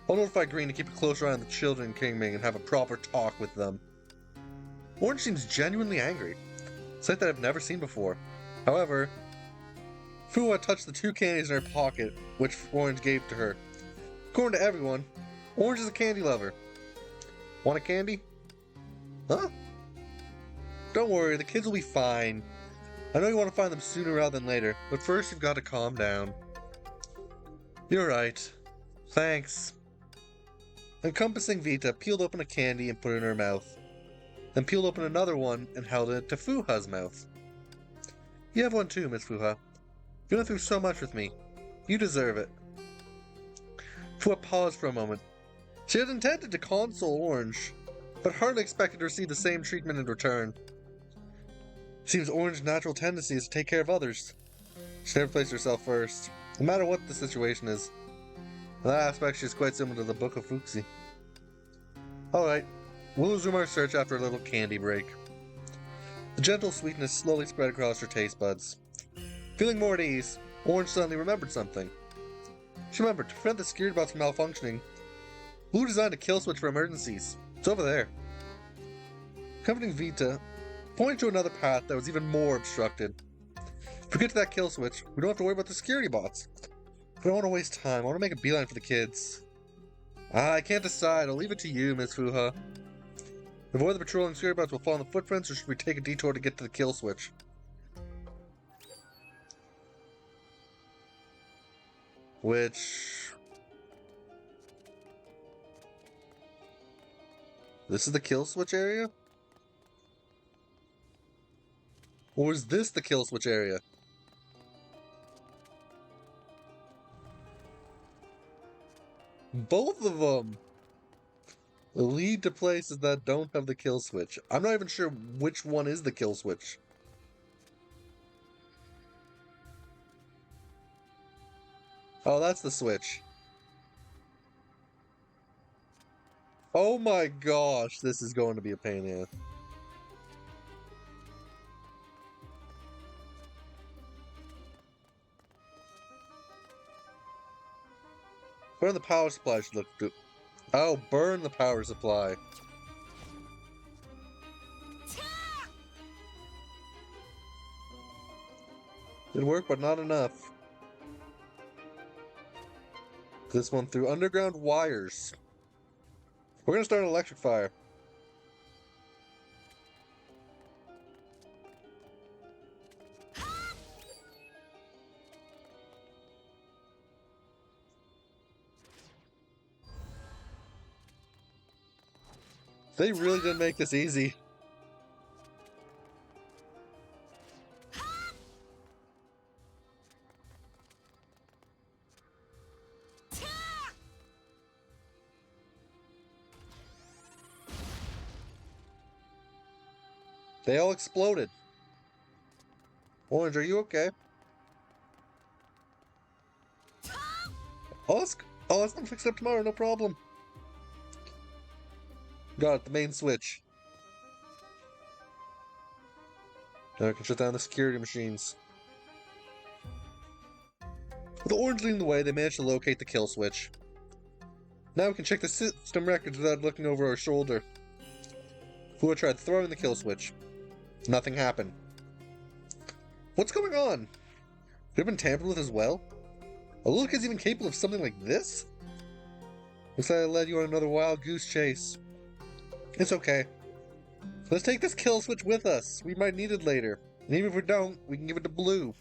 I'll notify Green to keep a closer eye on the children in Kingming and have a proper talk with them. Orange seems genuinely angry. A sight that I've never seen before. However, Fua touched the 2 candies in her pocket, which Orange gave to her. According to everyone, Orange is a candy lover. Want a candy? Huh? Don't worry, the kids will be fine. I know you want to find them sooner rather than later, but first you've got to calm down. You're right. Thanks. Encompassing Vita peeled open a candy and put it in her mouth, then peeled open another one and held it to Fuha's mouth. You have one too, Miss Fuha. You went through so much with me. You deserve it. Fua paused for a moment. She had intended to console Orange, but hardly expected to receive the same treatment in return. Seems Orange's natural tendency is to take care of others. She never placed herself first, no matter what the situation is. In that aspect, she's quite similar to the Book of Fuxi. Alright, we'll resume our search after a little candy break. The gentle sweetness slowly spread across her taste buds. Feeling more at ease, Orange suddenly remembered something. She remembered, to prevent the security bots from malfunctioning, Blue designed a kill switch for emergencies. It's over there. Accompanying Vita pointed to another path that was even more obstructed. If we get to that kill switch, we don't have to worry about the security bots. I don't want to waste time. I want to make a beeline for the kids. I can't decide. I'll leave it to you, Miss Fuha. Avoid the patrolling security bots will follow the footprints, or should we take a detour to get to the kill switch? Which... This is the kill switch area? Or is this the kill switch area? Both of them lead to places that don't have the kill switch. I'm not even sure which one is the kill switch. Oh, that's the switch. Oh my gosh, this is going to be a pain in the ass. Burn the power supply should look good. Oh, burn the power supply. Did work, but not enough. This one through underground wires. We're gonna start an electric fire. They really didn't make this easy. They all exploded. Orange, are you okay? I'll ask them to fix it up tomorrow, no problem. Got it, the main switch. Now I can shut down the security machines. With Orange leading the way, they managed to locate the kill switch. Now we can check the system records without looking over our shoulder. Fua tried throwing the kill switch. Nothing happened. What's going on? Could have been tampered with as well? A little kid's even capable of something like this? Looks like I led you on another wild goose chase. It's okay. Let's take this kill switch with us. We might need it later. And even if we don't, we can give it to Blue.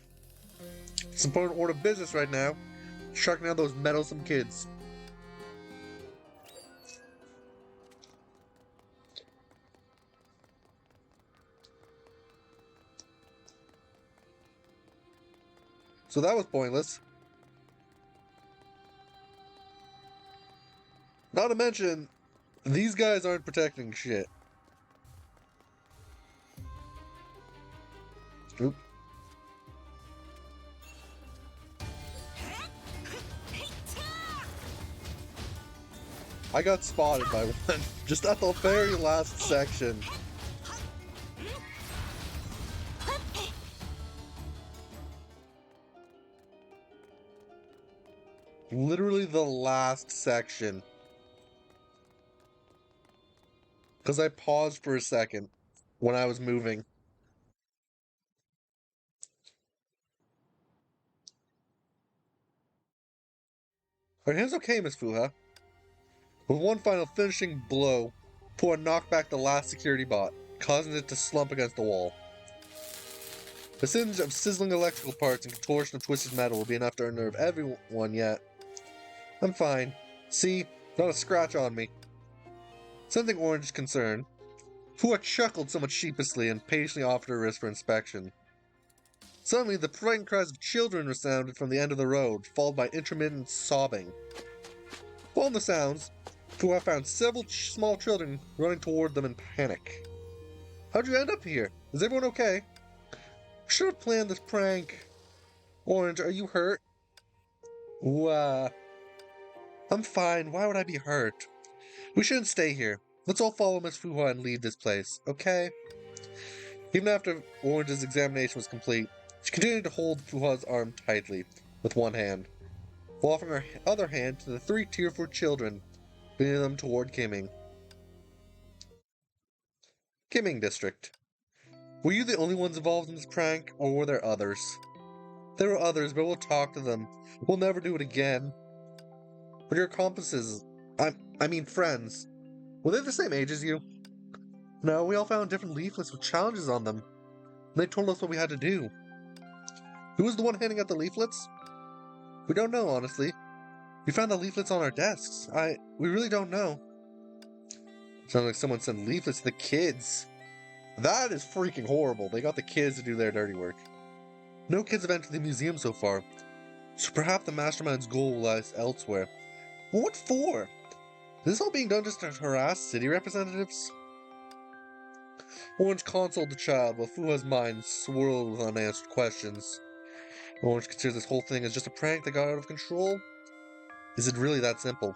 It's an important order of business right now. Sharking out those meddlesome kids. So that was pointless. Not to mention, these guys aren't protecting shit. Oop. I got spotted by one, just at the very last section. Literally the last section. Because I paused for a second when I was moving. Are your hands okay, Miss Fuha? With one final finishing blow, Pua knocked back the last security bot, causing it to slump against the wall. The singe of sizzling electrical parts and contortion of twisted metal will be enough to unnerve everyone yet. I'm fine. See? Not a scratch on me. Sensing Orange's concern, Pua chuckled somewhat sheepishly and patiently offered her wrist for inspection. Suddenly, the frightened cries of children resounded from the end of the road, followed by intermittent sobbing. Following the sounds, Pua found several small children running toward them in panic. How'd you end up here? Is everyone okay? Should have planned this prank. Orange, are you hurt? I'm fine. Why would I be hurt? We shouldn't stay here. Let's all follow Miss Fuha and leave this place, okay? Even after Orange's examination was complete, she continued to hold Fuha's arm tightly with one hand, while offering her other hand to the three tearful children, leading them toward Kiming. Kiming District. Were you the only ones involved in this prank, or were there others? There were others, but we'll talk to them. We'll never do it again. But your accomplices, I mean friends, were they the same age as you? No, we all found different leaflets with challenges on them. And they told us what we had to do. Who was the one handing out the leaflets? We don't know, honestly. We found the leaflets on our desks. We really don't know. Sounds like someone sent leaflets to the kids. That is freaking horrible. They got the kids to do their dirty work. No kids have entered the museum so far, so perhaps the mastermind's goal lies elsewhere. Well, what for? Is this all being done just to harass city representatives? Orange consoled the child while Fuha's mind swirled with unanswered questions. Orange considers this whole thing as just a prank that got out of control? Is it really that simple?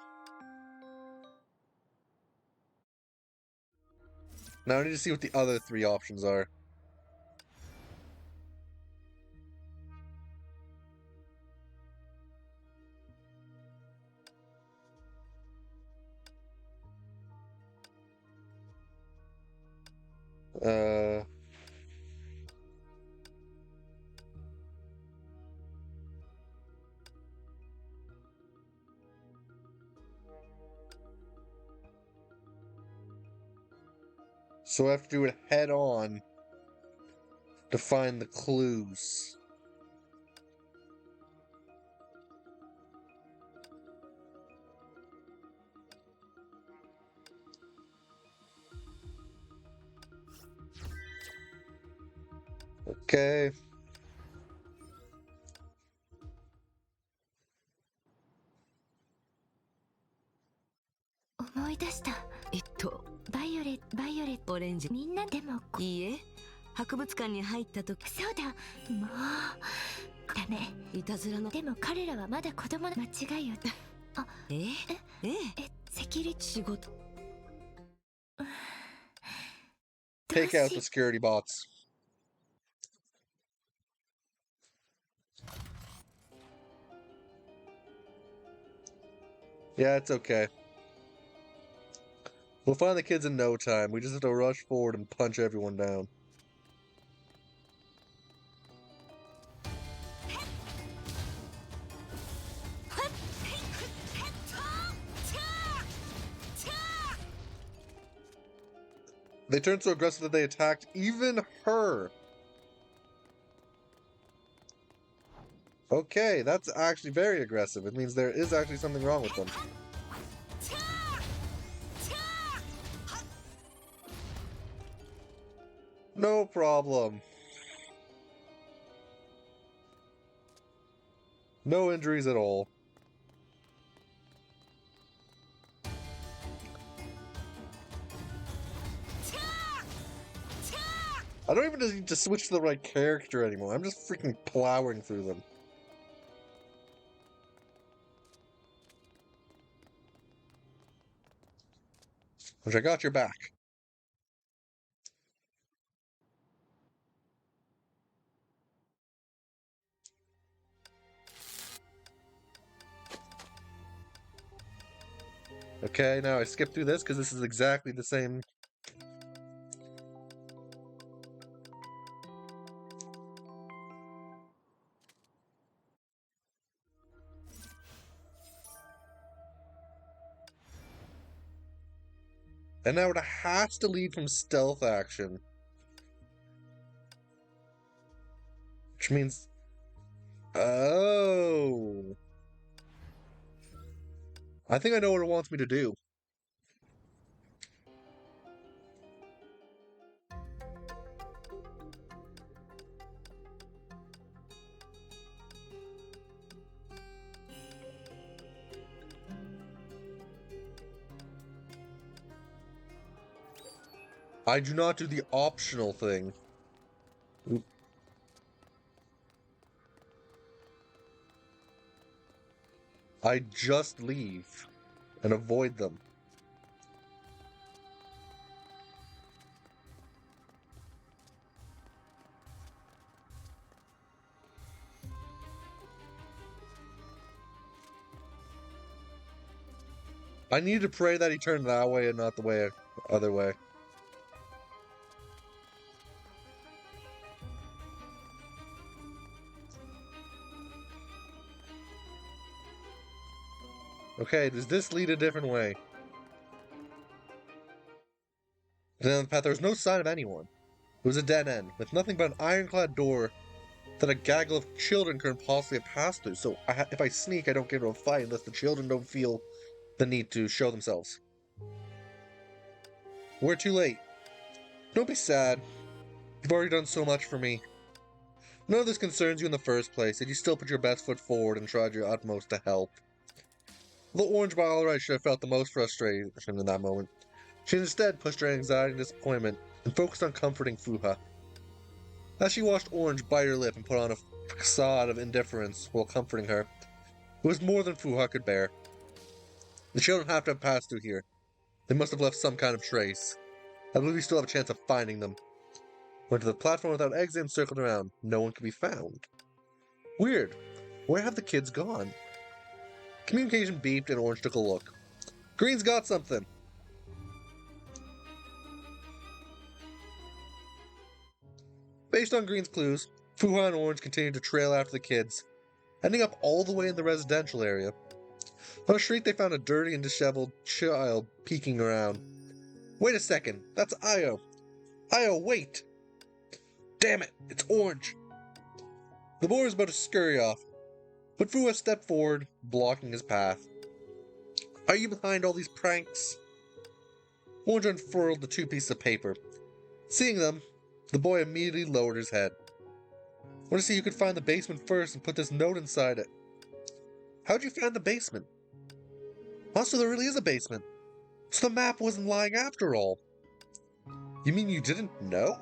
Now I need to see what the other three options are. So I have to do it head on to find the clues. Okay.バイオレットオレンジ。みんなでもいいえ、博物館に入った時。そうだもうダメいたずらの。でも彼らはまだ子供の間違いよあセキュリティ仕事。Take out the security bots. Yeah, it's okay. We'll find the kids in no time. We just have to rush forward and punch everyone down. They turned so aggressive that they attacked even her. Okay, that's actually very aggressive. It means there is actually something wrong with them. No problem. No injuries at all. I don't even need to switch to the right character anymore. I'm just freaking plowing through them. Which I got your back. Okay, now I skip through this because this is exactly the same. And now it has to lead from stealth action. Which means... Oh. I think I know what it wants me to do. I do not do the optional thing. Oop. I just leave and avoid them. I need to pray that he turned that way and not the way other way. Okay, does this lead a different way? Down the path, there was no sign of anyone. It was a dead end, with nothing but an ironclad door that a gaggle of children couldn't possibly have passed through. So if I sneak, I don't get into a fight unless the children don't feel the need to show themselves. We're too late. Don't be sad. You've already done so much for me. None of this concerns you in the first place, yet you still put your best foot forward and tried your utmost to help. The orange by all right should have felt the most frustration in that moment. She instead pushed her anxiety and disappointment and focused on comforting Fuha. As she watched Orange bite her lip and put on a facade of indifference while comforting her, it was more than Fuha could bear. The children have to have passed through here. They must have left some kind of trace. I believe we still have a chance of finding them. Went to the platform without exit and circled around. No one could be found. Weird. Where have the kids gone? Communication beeped and Orange took a look. Green's got something. Based on Green's clues, Fuha and Orange continued to trail after the kids, ending up all the way in the residential area. On a street, they found a dirty and disheveled child peeking around. Wait a second, that's Io. Io, wait! Damn it, it's Orange! The boy was about to scurry off, but Fuha stepped forward, blocking his path. Are you behind all these pranks? Orange unfurled the two pieces of paper. Seeing them, the boy immediately lowered his head. I want to see you could find the basement first and put this note inside it. How'd you find the basement? Also, there really is a basement. So the map wasn't lying after all. You mean you didn't know?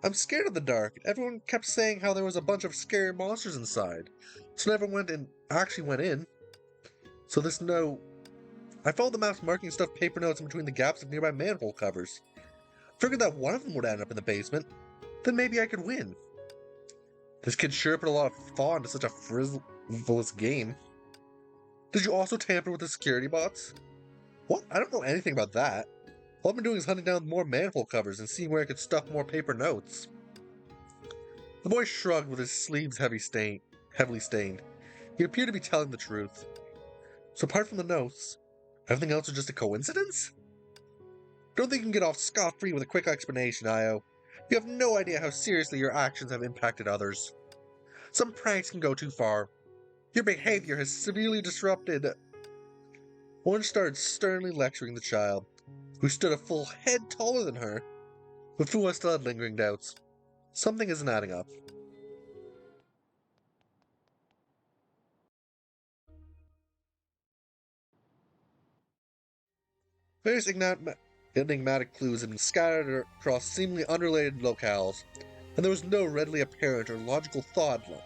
I'm scared of the dark. Everyone kept saying how there was a bunch of scary monsters inside. So I never actually went in. So this note... I followed the map's marking and stuffed paper notes in between the gaps of nearby manhole covers. Figured that one of them would end up in the basement. Then maybe I could win. This kid sure put a lot of thought into such a frivolous game. Did you also tamper with the security bots? What? I don't know anything about that. All I've been doing is hunting down more manhole covers and seeing where I could stuff more paper notes. The boy shrugged with his sleeves heavily stained. He appeared to be telling the truth. So apart from the notes, everything else was just a coincidence? Don't think you can get off scot-free with a quick explanation, Io. You have no idea how seriously your actions have impacted others. Some pranks can go too far. Your behavior has severely disrupted... Orange started sternly lecturing the child, who stood a full head taller than her. But Fua still had lingering doubts. Something isn't adding up. Various enigmatic clues had been scattered across seemingly unrelated locales, and there was no readily apparent or logical thought. I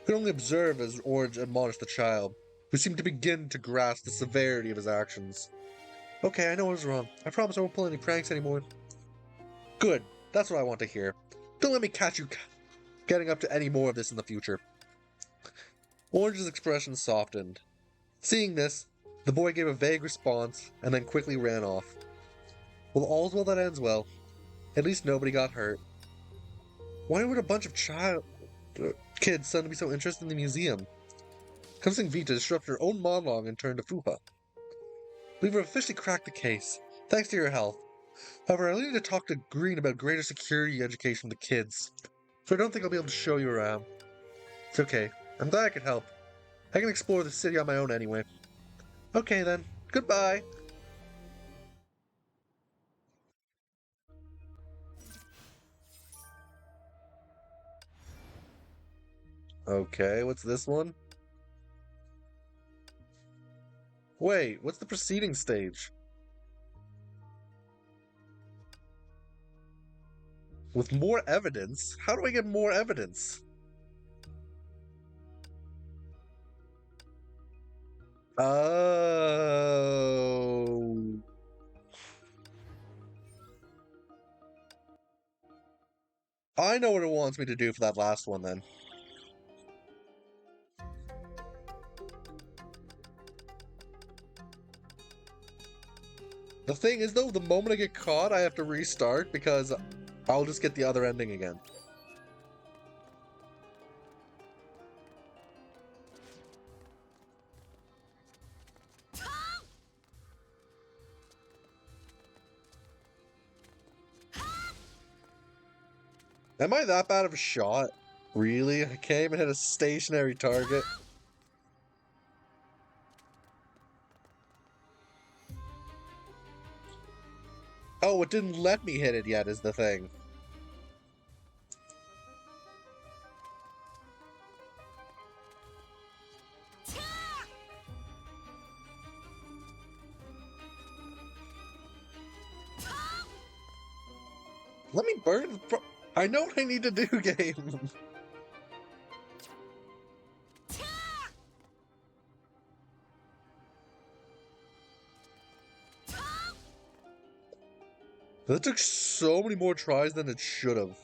could only observe as Orange admonished the child, who seemed to begin to grasp the severity of his actions. Okay, I know I was wrong. I promise I won't pull any pranks anymore. Good. That's what I want to hear. Don't let me catch you getting up to any more of this in the future. Orange's expression softened. Seeing this, the boy gave a vague response and then quickly ran off. Well, all's well that ends well. At least nobody got hurt. Why would a bunch of kids suddenly be so interested in the museum? Convincing Vita disrupted her own monologue and turned to Fuha. We've officially cracked the case, thanks to your help. However, I need to talk to Green about greater security education for the kids, so I don't think I'll be able to show you around. It's okay. I'm glad I could help. I can explore the city on my own anyway. Okay then. Goodbye. Okay, what's this one? Wait, what's the preceding stage? With more evidence? How do I get more evidence? Oh. I know what it wants me to do for that last one then. The thing is though, the moment I get caught, I have to restart because I'll just get the other ending again. Am I that bad of a shot? Really? I can't even hit a stationary target? Oh, it didn't let me hit it yet is the thing. Let me burn. I know what I need to do, game. That took so many more tries than it should have.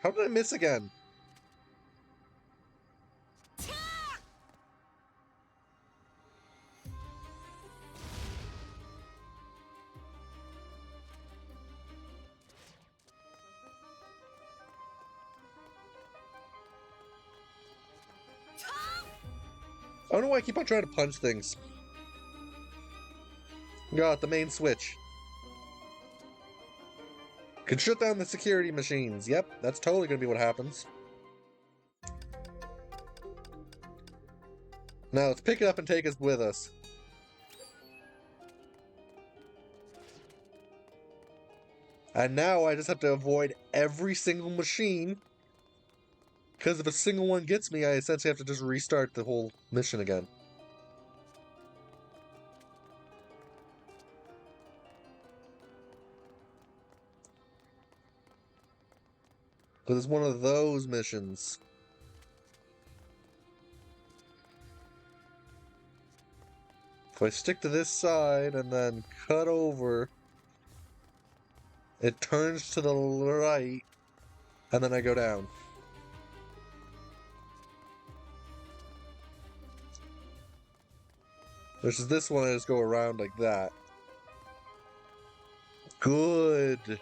How did I miss again? I don't know why I keep on trying to punch things. Got the main switch. Could shut down the security machines. Yep, that's totally gonna be what happens. Now let's pick it up and take us with us. And now I just have to avoid every single machine. Because if a single one gets me, I essentially have to just restart the whole mission again. Because it's one of those missions. If I stick to this side and then cut over, it turns to the right, and then I go down. Versus this one, I just go around like that. Good.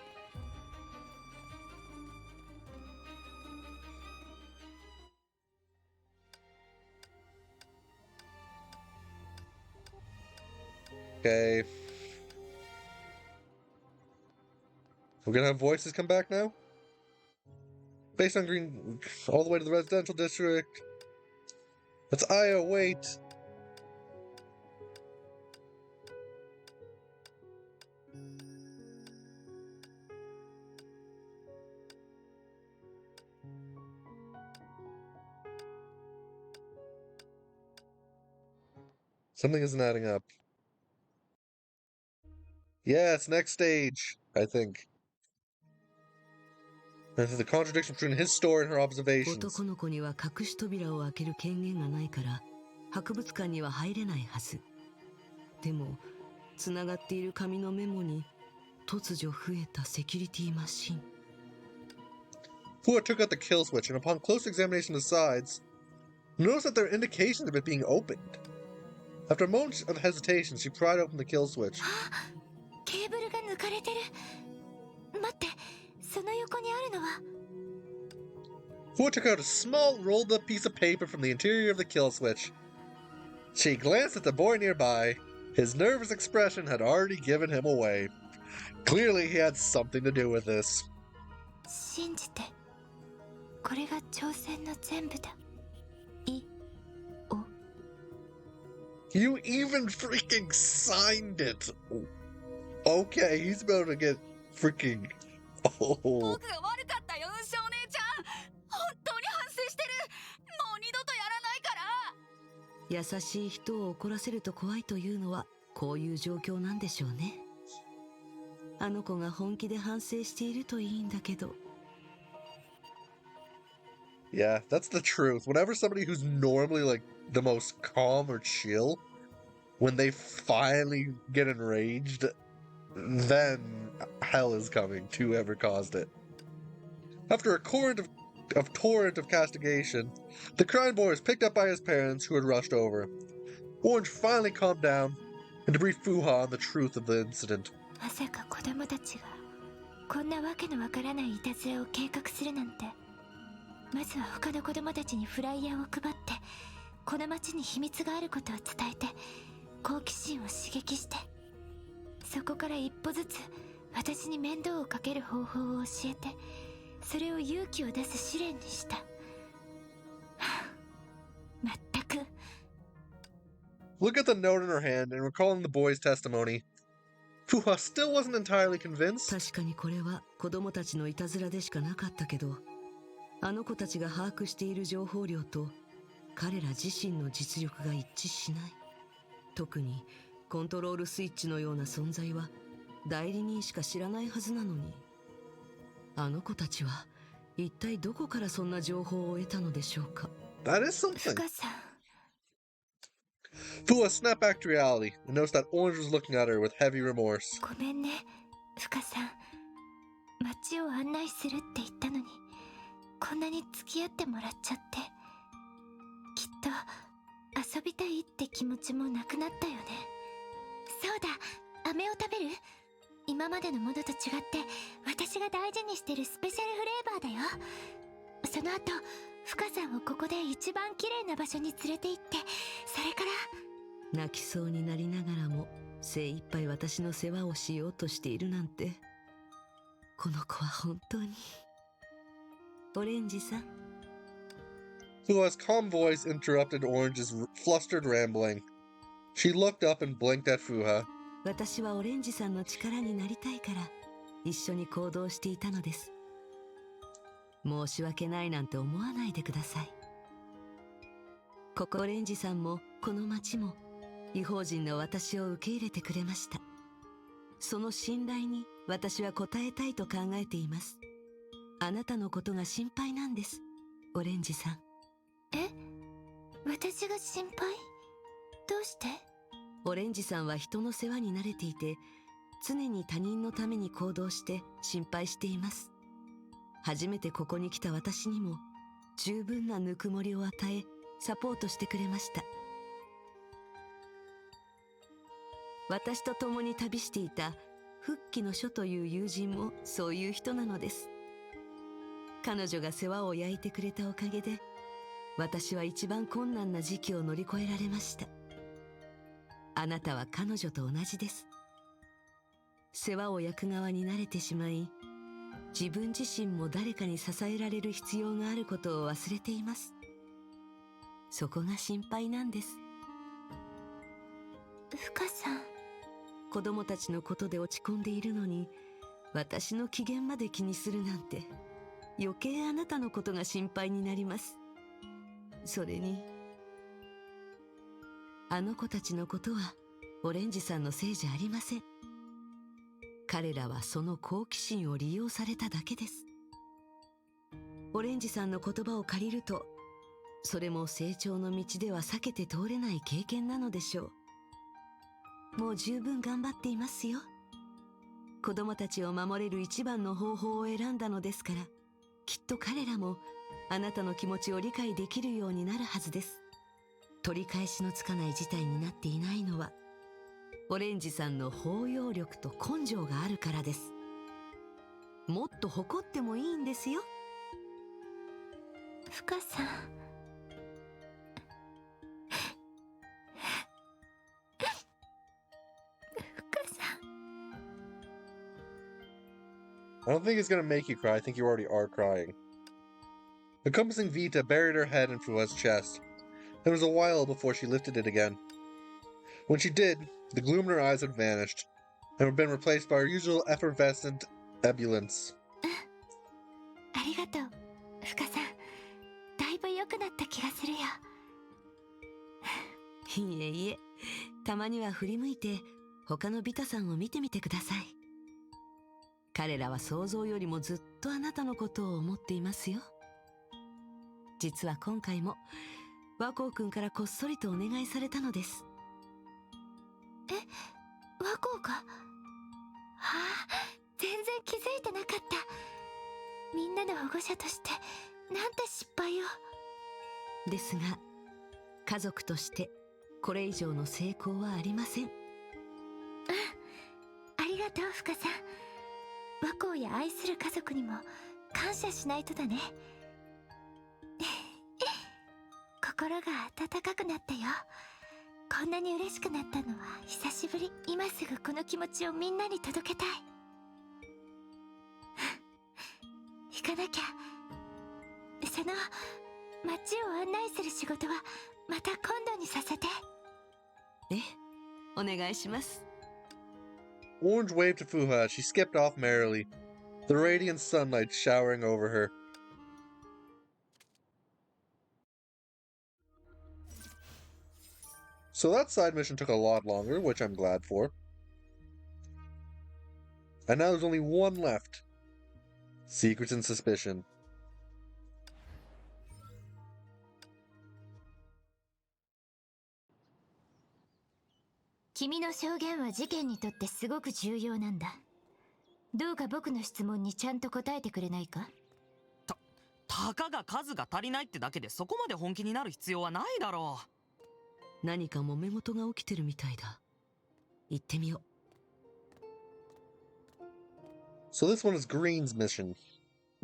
Okay. We're gonna have voices come back now? Based on green, all the way to the residential district. That's Io, wait. Something isn't adding up. Yes, next stage, I think. This is the contradiction between his story and her observations. 男の子には隠し扉を開ける権限がないから博物館には入れないはず。でもつながっている紙のメモに突如増えたセキュリティマシン。Fua took out the kill switch, and upon close examination of the sides, noticed that there are indications of it being opened. After a moment of hesitation, she pried open the kill switch. ケーブルが抜かれてる。待って、その横にあるのは。Fua took out a small, rolled-up piece of paper from the interior of the kill switch. She glanced at the boy nearby. His nervous expression had already given him away. Clearly, he had something to do with this. 信じて。これが挑戦の全部だ。You even freaking signed it! Okay, he's about to get freaking... Oh. 僕が悪かったよ、少年ちゃん。本当に反省してる。もう二度とやらないから。優しい人を怒らせると怖いというのはこういう状況なんでしょうね。あの子が本気で反省しているといいんだけど。Yeah, that's the truth. Whenever somebody who's normally like the most calm or chill, when they finally get enraged, then hell is coming to whoever caused it. After a torrent of castigation, the crying boy was picked up by his parents, who had rushed over. Orange finally calmed down and to brief Fuha on the truth of the incident. まさか子供たちがこんなわけのわからないいたずらを計画するなんて。まずは他の子供たちにフライヤーを配って、この町に秘密があることを伝えて、好奇心を刺激して、そこから一歩ずつ私に面倒をかける方法を教えて、それを勇気を出す試練にした。まったく。Look at the note in her hand and recalling the boy's testimony. Fuha still wasn't entirely convinced. 確かにこれは子供たちのいたずらでしかなかったけど、あの子たちが把握している情報量と彼ら自身の実力が一致しない。特にコントロールスイッチのような存在は代理人しか知らないはずなのに、あの子たちは一体どこからそんな情報を得たのでしょうか。That is something. 深さん。Fuha snapped back to reality and noticed that Orange was looking at her with heavy remorse. ごめんね、深さん。街を案内するって言ったのに、こんなに付き合ってもらっちゃって。きっと遊びたいって気持ちもなくなったよね。そうだ、飴を食べる？今までのものと違って私が大事にしてるスペシャルフレーバーだよ。その後、深さんをここで一番綺麗な場所に連れて行って、それから。泣きそうになりながらも精一杯私の世話をしようとしているなんて、この子は本当に。オレンジさん。Fua's calm voice interrupted Orange's flustered rambling. She looked up and blinked at Fuha. 私はオレンジさんの力になりたいから一緒に行動していたのです。申し訳ないなんて思わないでください。ここオレンジさんもこの町も異邦人の私を受け入れてくれました。その信頼に私は応えたいと考えています。あなたのことが心配なんです、オレンジさん。え、私が心配？どうして？オレンジさんは人の世話に慣れていて、常に他人のために行動して心配しています。初めてここに来た私にも十分なぬくもりを与え、サポートしてくれました。私と共に旅していた復帰の書という友人もそういう人なのです。彼女が世話を焼いてくれたおかげで、私は一番困難な時期を乗り越えられました。あなたは彼女と同じです。世話を焼く側に慣れてしまい、自分自身も誰かに支えられる必要があることを忘れています。そこが心配なんです。ふかさん。子供たちのことで落ち込んでいるのに、私の機嫌まで気にするなんて、余計あなたのことが心配になります。それに、あの子たちのことはオレンジさんのせいじゃありません。彼らはその好奇心を利用されただけです。オレンジさんの言葉を借りると、それも成長の道では避けて通れない経験なのでしょう。もう十分頑張っていますよ。子供たちを守れる一番の方法を選んだのですから、きっと彼らもあなたの気持ちを理解できるようになるはずです。取り返しのつかない事態になっていないのは、オレンジさんの包容力と根性があるからです。もっと誇ってもいいんですよ。ふかさん。ふかさん。I don't think it's gonna make you cry. I think you already are crying. The encompassing Vita buried her head in Fua's chest. It was a while before she lifted it again. When she did, the gloom in her eyes had vanished, and had been replaced by her usual effervescent ebullience. ありがとう、ふかさん。だいぶ良くなった気がするよ。いえいえ、たまには振り向いて他のビタさんを見てみてください。彼らは想像よりもずっとあなたのことを思っていますよ。実は今回も和光くんからこっそりとお願いされたのです。え、和光が？はあ、全然気づいてなかった。みんなの保護者としてなんて失敗を。ですが、家族としてこれ以上の成功はありません。ありがとう、ふかさん。和光や愛する家族にも感謝しないとだね。心が温かくなったよ。こんなに嬉しくなったのは久しぶり。今すぐこの気持ちをみんなに届けたい。行かなきゃ。その街を案内する仕事はまた今度にさせて。え、お願いします。Orange waved to Fuha as she skipped off merrily, the radiant sunlight showering over her. So that side mission took a lot longer, which I'm glad for. And now there's only one left. Secrets and Suspicion. 君の証言は事件にとってすごく重要なんだ。どうか僕の質問にちゃんと答えてくれないか？たかが数が足りないってだけでそこまで本気になる必要はないだろう。何か揉め事が起きてるみたいだ。行ってみよう。So this one is Green's mission.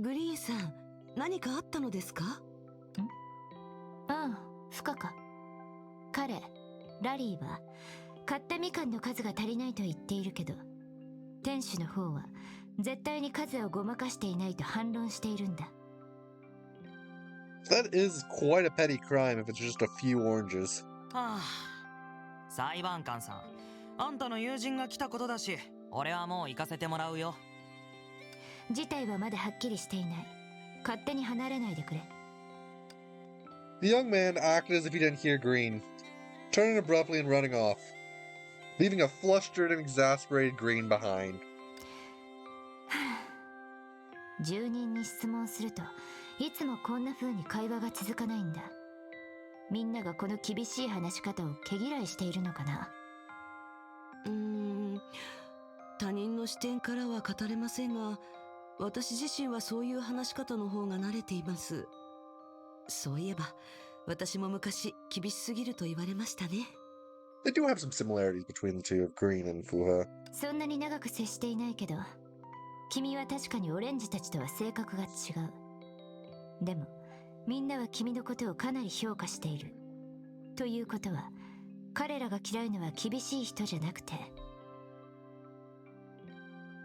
グリーンさん、何かあったのですか？ああ、フカか。彼、ラリーは買ったみかんの数が足りないと言っているけど、店主の方は絶対に数をごまかしていないと反論しているんだ。That is quite a petty crime if it's just a few oranges. はあ、裁判官さん、あんたの友人が来たことだし、俺はもう行かせてもらうよ。事態はまだはっきりしていない。勝手に離れないでくれ。The young man acted as if he didn't hear Green, turning abruptly and running off, leaving a flustered and exasperated Green behind. 住人に質問するといつもこんな風に会話が続かないんだ。みんながこの厳しい話し方を毛嫌いしているのかな。他人の視点からは語れませんが、私自身はそういう話し方の方が慣れています。そういえば私も昔厳しすぎると言われましたね。 They do have some similarities between the two of Green and Fuha. そんなに長く接していないけど、君は確かにオレンジたちとは性格が違う。でもみんなは君のことをかなり評価している。ということは彼らが嫌うのは厳しい人じゃなくて。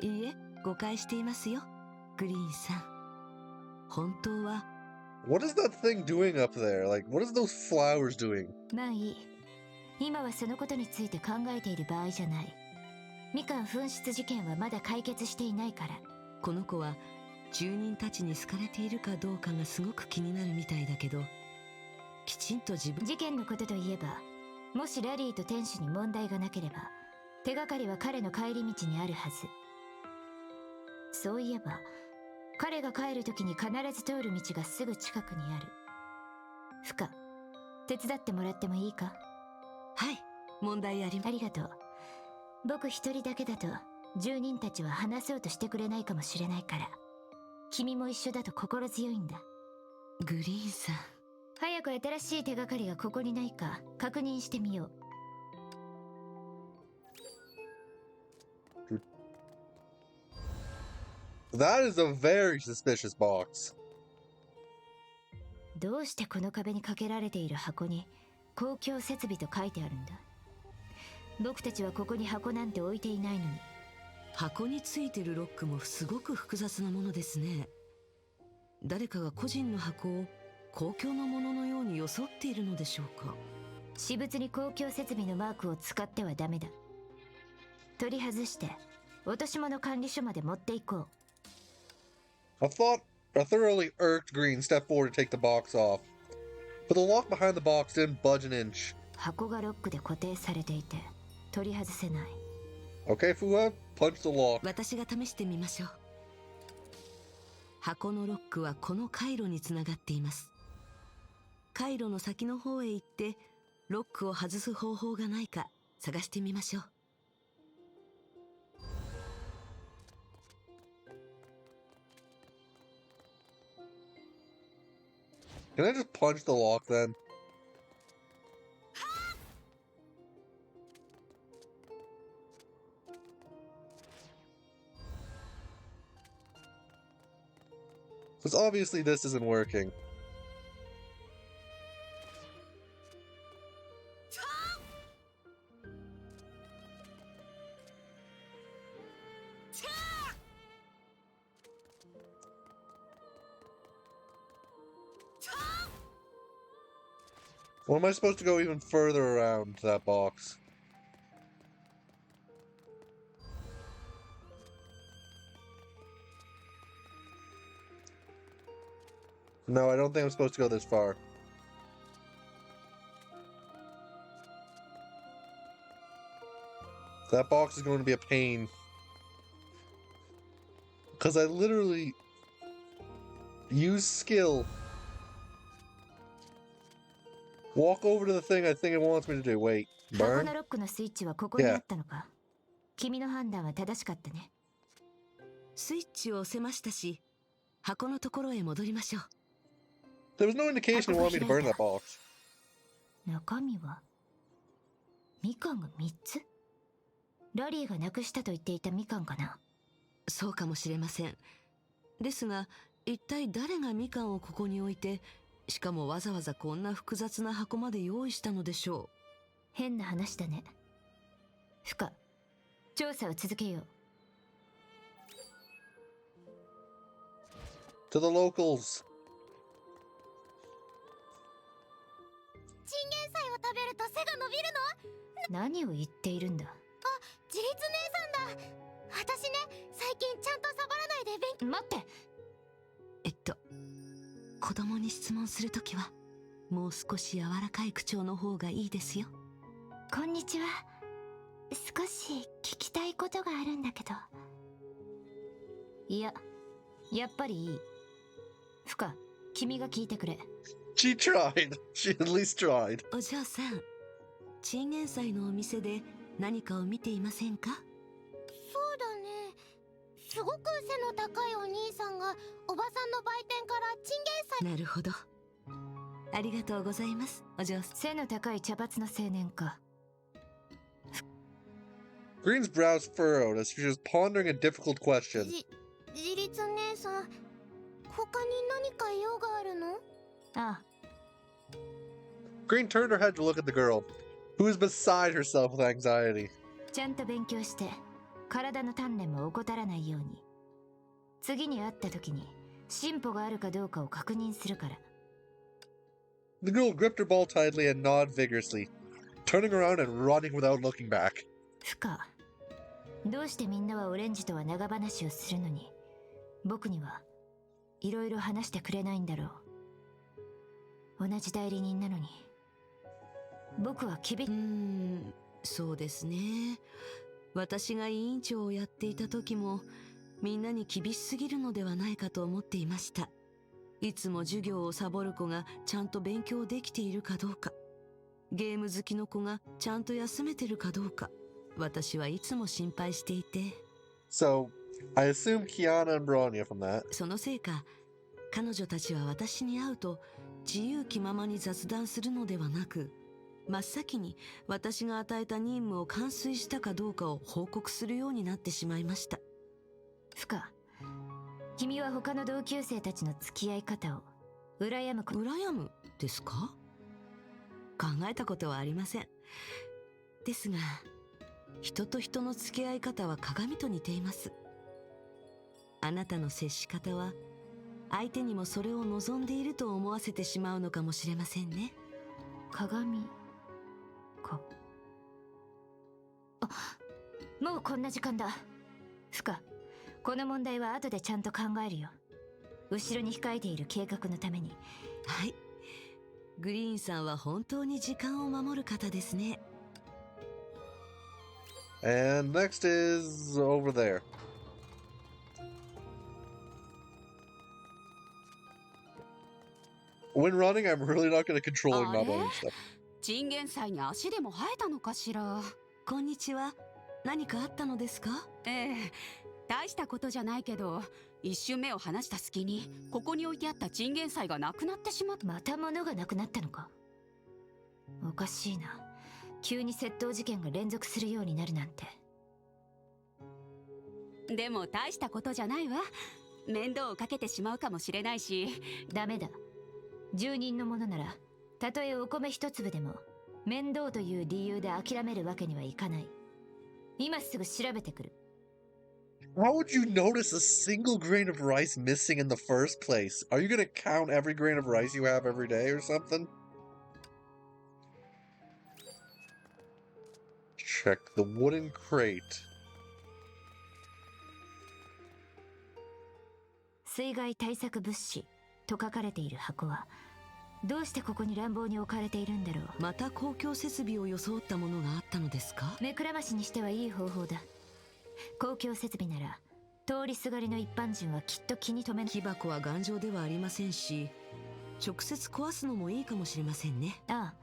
いいえ、誤解していますよ、グリーンさん。本当は What is that thing doing up there? Like, what is those flowers doing? まあいい。今はそのことについて考えている場合じゃない。みかん紛失事件はまだ解決していないから。この子は住人たちに好かれているかどうかがすごく気になるみたいだけど、きちんと自分。事件のことといえば、もしラリーと店主に問題がなければ手がかりは彼の帰り道にあるはず。そういえば彼が帰る時に必ず通る道がすぐ近くにある。フカ、手伝ってもらってもいいか。はい、問題ありまありがとう。僕一人だけだと住人たちは話そうとしてくれないかもしれないから、君も一緒だと心強いんだ。グリーンさん。早く新しい手がかりがここにないか確認してみよう。That is a very suspicious box. どうしてこの壁にかけられている箱に公共設備と書いてあるんだ。僕たちはここに箱なんて置いていないのに。箱についてるロックもすごく複雑なものですね。誰かが個人の箱を公共のもののように装っているのでしょうか。私物に公共設備のマークを使ってはダメだ。取り外して落とし物管理所まで持っていこう。A thoroughly irked Green stepped forward to take the box off, but the lock behind the box didn't budge an inch. 箱がロックで固定されていて取り外せない。 Okay, Fuha, punch the lock. 私が試してみましょう。箱のロックはこの回路につながっています。回路の先の方へ行ってロックを外す方法がないか探してみましょう。Can I just punch the lock then? Because obviously this isn't working. Or am I supposed to go even further around that box? No, I don't think I'm supposed to go this far. That box is going to be a pain. Because I literally use skill. Walk over to the thing I think it wants me to do. Wait, 箱 burn? のロックのスイッチはここにあったのか。君の判断は正しかったね。スイッチを押せましたし、箱のところへ戻りましょう。There was no indication it wanted me to burn that box. 中身はみかんが3つ。ラリーがなくしたと言っていたみかんかな。そうかもしれません。ですが一体誰がみかんをここに置いて、しかもわざわざこんな複雑な箱まで用意したのでしょう。変な話だね。フカ、調査を続けよう。To the locals. チンゲン菜を食べると背が伸びるの？何を言っているんだ。自立姉さんだ。私ね、最近ちゃんとサボらないで待って。子供に質問するときはもう少し柔らかい口調の方がいいですよ。こんにちは。少し聞きたいことがあるんだけど。いや、やっぱりいい。フカ、君が聞いてくれ。 She tried. She at least tried. お嬢さん、チンゲン菜のお店で何かを見ていませんか？そうだね。すごく背の高いお兄さんがおばさんの売店からチンゲン菜。なるほど。ありがとうございます、お嬢さん。背の高い茶髪の青年か。 Green's brows furrowed as she was pondering a difficult question. 自立姉さん、他に何か用があるの？ああ。 Green turned her head to look at the girl, who was beside herself with anxiety. ちゃんと勉強して体の鍛錬も怠らないように。次に会った時に進歩があるかどうかを確認するから。 The girl gripped her ball tightly and nodded vigorously, turning around and running without looking back. フカ、どうしてみんなはオレンジとは長話をするのに僕にはいろいろ話してくれないんだろう。同じ代理人なのに僕はそうですね。私が委員長をやっていた時もみんなに厳しすぎるのではないかと思っていました。いつも授業をサボる子がちゃんと勉強できているかどうか、ゲーム好きの子がちゃんと休めてるかどうか、私はいつも心配していて。 So, I assume Kiana and Bronya from that. そのせいか、彼女たちは私に会うと自由気ままに雑談するのではなく、真っ先に私が与えた任務を完遂したかどうかを報告するようになってしまいました。フカ、君は他の同級生たちの付き合い方を羨むですか？考えたことはありません。ですが、人と人の付き合い方は鏡と似ています。あなたの接し方は相手にもそれを望んでいると思わせてしまうのかもしれませんね。鏡か。あ、もうこんな時間だ。フカ、この問題は後でちゃんと考えるよ。後ろに控えている計画のために。はい。グリーンさんは本当に時間を守る方ですね。And next is over there. When running, I'm really not good at controlling not running stuff. チンゲン菜に足でも生えたのかしら。こんにちは。何かあったのですか？ええ、大したことじゃないけど、一瞬目を離した隙にここに置いてあったチンゲン菜がなくなってしまった。また物がなくなったのか。おかしいな。急に窃盗事件が連続するようになるなんて。でも大したことじゃないわ。面倒をかけてしまうかもしれないし。ダメだ。住人のものならたとえお米一粒でも面倒という理由で諦めるわけにはいかない。今すぐ調べてくる。 How would you notice a single grain of rice missing in the first place? Are you gonna count every grain of rice you have every day or something? Check the wooden crate. 水害対策物資と書かれている箱はどうしてここに乱暴に置かれているんだろう。また公共設備を装ったものがあったのですか？目くらましにしてはいい方法だ。公共設備なら通りすがりの一般人はきっと気に留めない。木箱は頑丈ではありませんし、直接壊すのもいいかもしれませんね。あ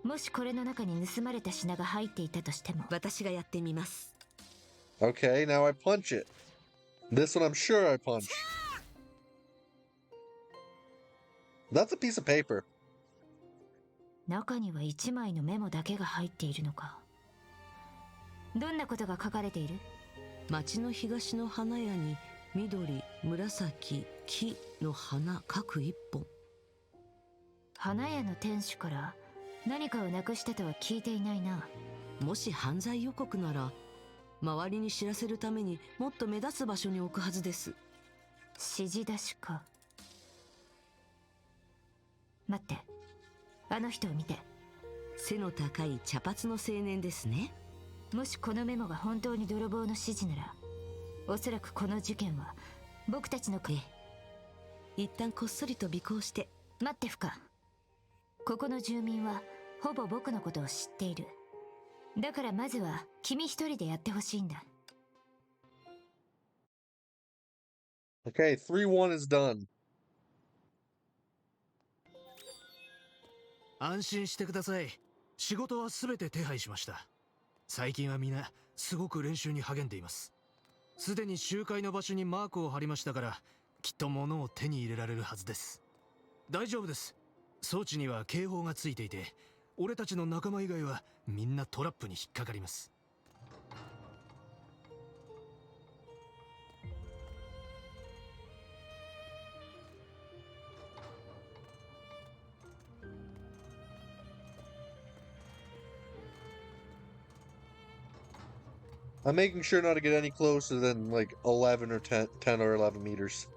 あ、もしこれの中に盗まれた品が入っていたとしても。私がやってみます。 Okay, now I punch it. This one I'm sure I punch. That's a piece of paper. 中には一枚のメモだけが入っているのか。どんなことが書かれている？町の東の花屋に緑、紫、木の花各一本。花屋の店主から何かをなくしたとは聞いていないな。もし犯罪予告なら周りに知らせるためにもっと目立つ場所に置くはずです。指示出しか。待って、あの人を見て。背の高い茶髪の青年ですね。もしこのメモが本当に泥棒の指示なら、おそらくこの事件は僕たちの。一旦こっそりと尾行して。待ってフカ、ここの住民はほぼ僕のことを知っている。だからまずは君一人でやってほしいんだ。Okay, 3-1 is done. 安心してください。仕事は全て手配しました。最近は皆すごく練習に励んでいます。すでに集会の場所にマークを貼りましたから、きっと物を手に入れられるはずです。大丈夫です。装置には警報がついていて、俺たちの仲間以外はみんなトラップに引っかかります。I'm making sure not to get any closer than like 11 or 10 or 11 meters.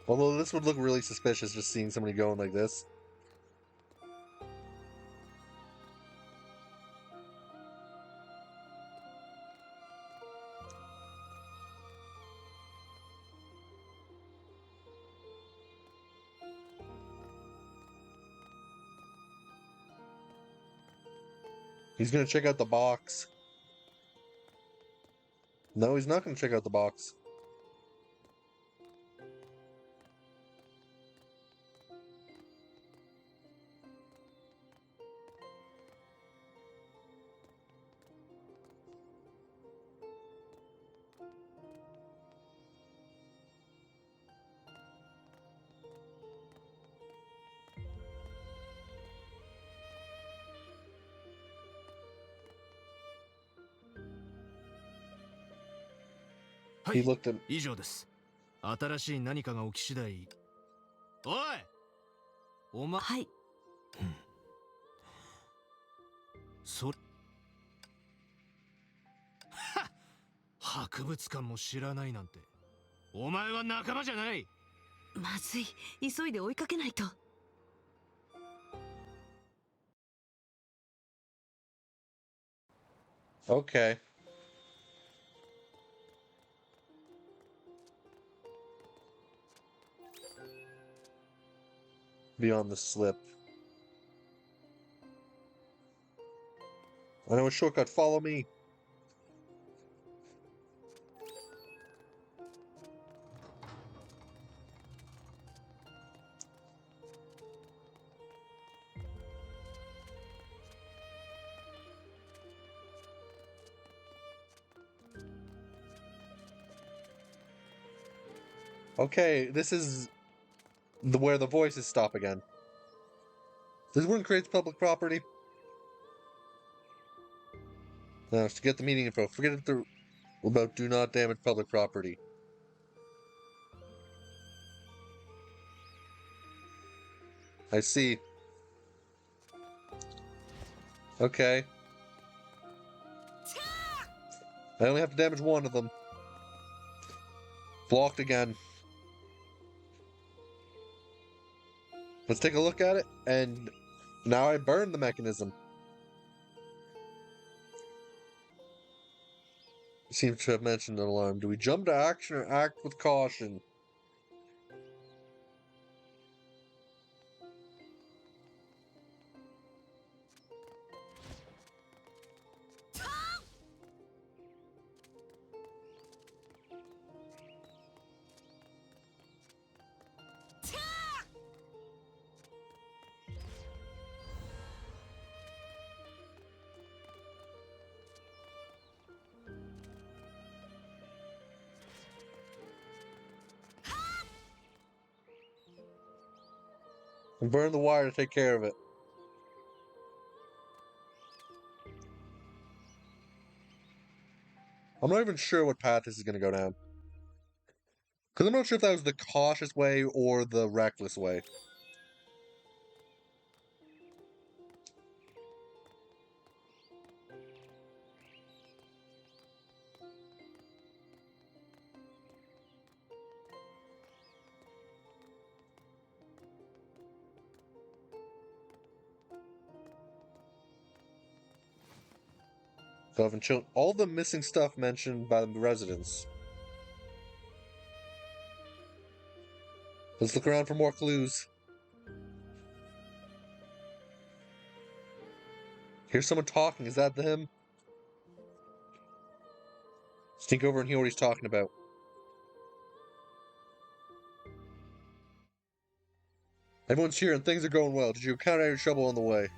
Although this would look really suspicious just seeing somebody going like this. He's gonna check out the box. No, he's not gonna check out the box. He looked at. 以上です。新しい何かが起き次第。おい、おま。はい。それ。はっ、博物館も知らないなんて。お前は仲間じゃない。まずい。急いで追いかけないと。Okay. Beyond the slip. I know a shortcut. Follow me. Okay, this is where the voices stop again. This one creates public property. Now, to get the meeting info, forget it about do not damage public property. I see. Okay. I only have to damage one of them. Blocked again. Let's take a look at it, and now I burn the mechanism. Seems to have mentioned an alarm. Do we jump to action or act with caution? And burn the wire to take care of it. I'm not even sure what path this is going to go down. Because I'm not sure if that was the cautious way or the reckless way. Dove and Chill. All the missing stuff mentioned by the residents. Let's look around for more clues. Here's someone talking. Is that them? Sneak over and hear what he's talking about. Everyone's here and things are going well. Did you encounter any trouble on the way?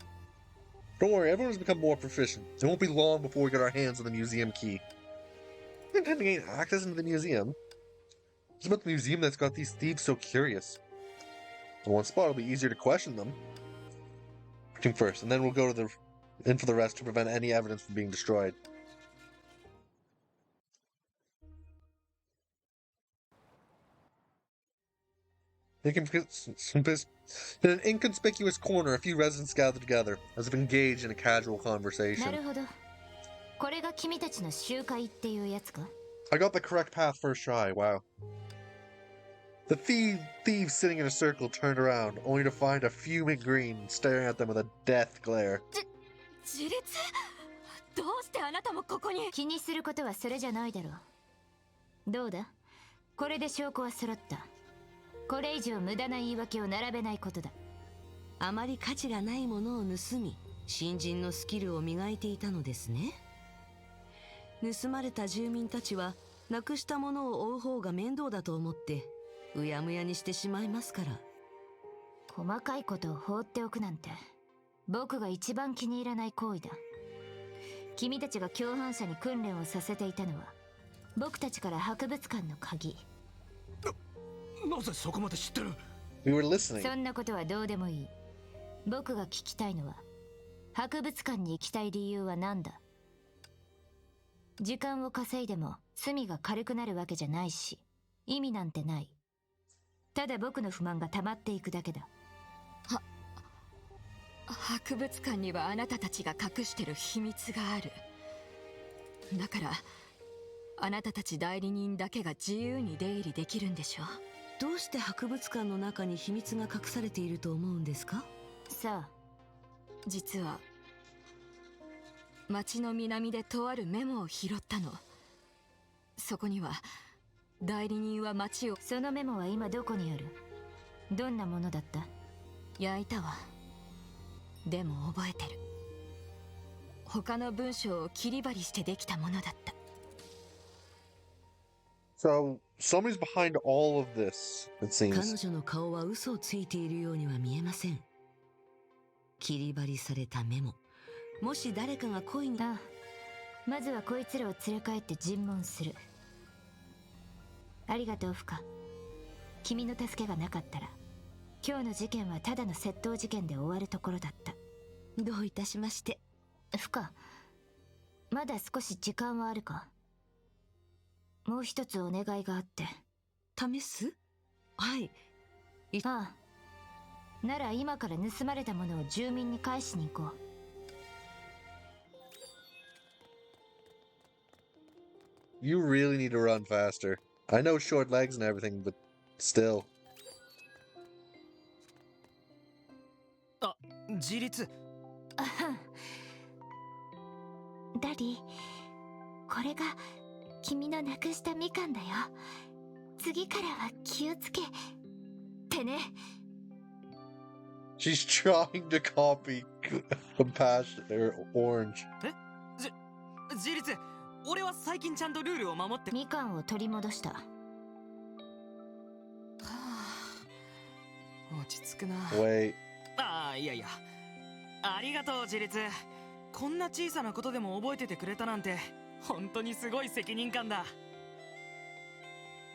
Don't worry, everyone's become more proficient. It won't be long before we get our hands on the museum key. I intend to gain access into the museum. It's about the museum that's got these thieves so curious. In one spot, it'll be easier to question them. First, and then we'll go to in for the rest to prevent any evidence from being destroyed. In an inconspicuous corner, a few residents gather together, as if engaged in a casual な conversation. るほど。これが君たちの集会っていうやつか？ I got the correct path first try, wow. The thieves sitting in a circle turned around, only to find a fuming green staring at them with a death glare. 自立？どうしてあなたもここに？気にすることはそれじゃないだろう。どうだ？これで証拠は揃った。これ以上無駄な言い訳を並べないことだ。あまり価値がないものを盗み、新人のスキルを磨いていたのですね。盗まれた住民たちは、なくしたものを追う方が面倒だと思って、うやむやにしてしまいますから。細かいことを放っておくなんて、僕が一番気に入らない行為だ。君たちが共犯者に訓練をさせていたのは、僕たちから博物館の鍵。なぜそこまで知ってる？ We were listening. そんなことはどうでもいい。僕が聞きたいのは、博物館に行きたい理由は何だ？時間を稼いでも罪が軽くなるわけじゃないし、意味なんてない。ただ僕の不満が溜まっていくだけだ。博物館にはあなたたちが隠してる秘密がある。だからあなたたち代理人だけが自由に出入りできるんでしょ？どうして博物館の中に秘密が隠されていると思うんですか？さあ、実は町の南でとあるメモを拾ったの。そこには代理人は町を。そのメモは今どこにある？どんなものだった？焼いたわ。でも覚えてる。他の文章を切り張りしてできたものだった。So, somebody's behind all of this, it 彼 seems. 女の顔は嘘をついているようには見えません。切り張りされたメモ。もし誰かが恋に。ああ、まずはこいつらを連れ帰って尋問する。ありがとう、フカ。君の助けがなかったら、今日の事件はただの窃盗事件で終わるところだった。どういたしまして。フカ、まだ少し時間はあるか？もう一つお願いがあって。試す？はい。ああ。なら今から盗まれたものを住民に返しに行こう。You really need to run faster. I know short legs and everything, but still. あ、自立。ダディ、これが君のなくしたみかんだよ。次からは気をつけてね。She's trying to copy Compassion or Orange. 自立。俺は最近ちゃんとルールを守って。みかんを取り戻した。はあ、落ち着くな。Wait. ああ、いやいや。ありがとう、自立。こんな小さなことでも覚えててくれたなんて、本当にすごい責任感だ。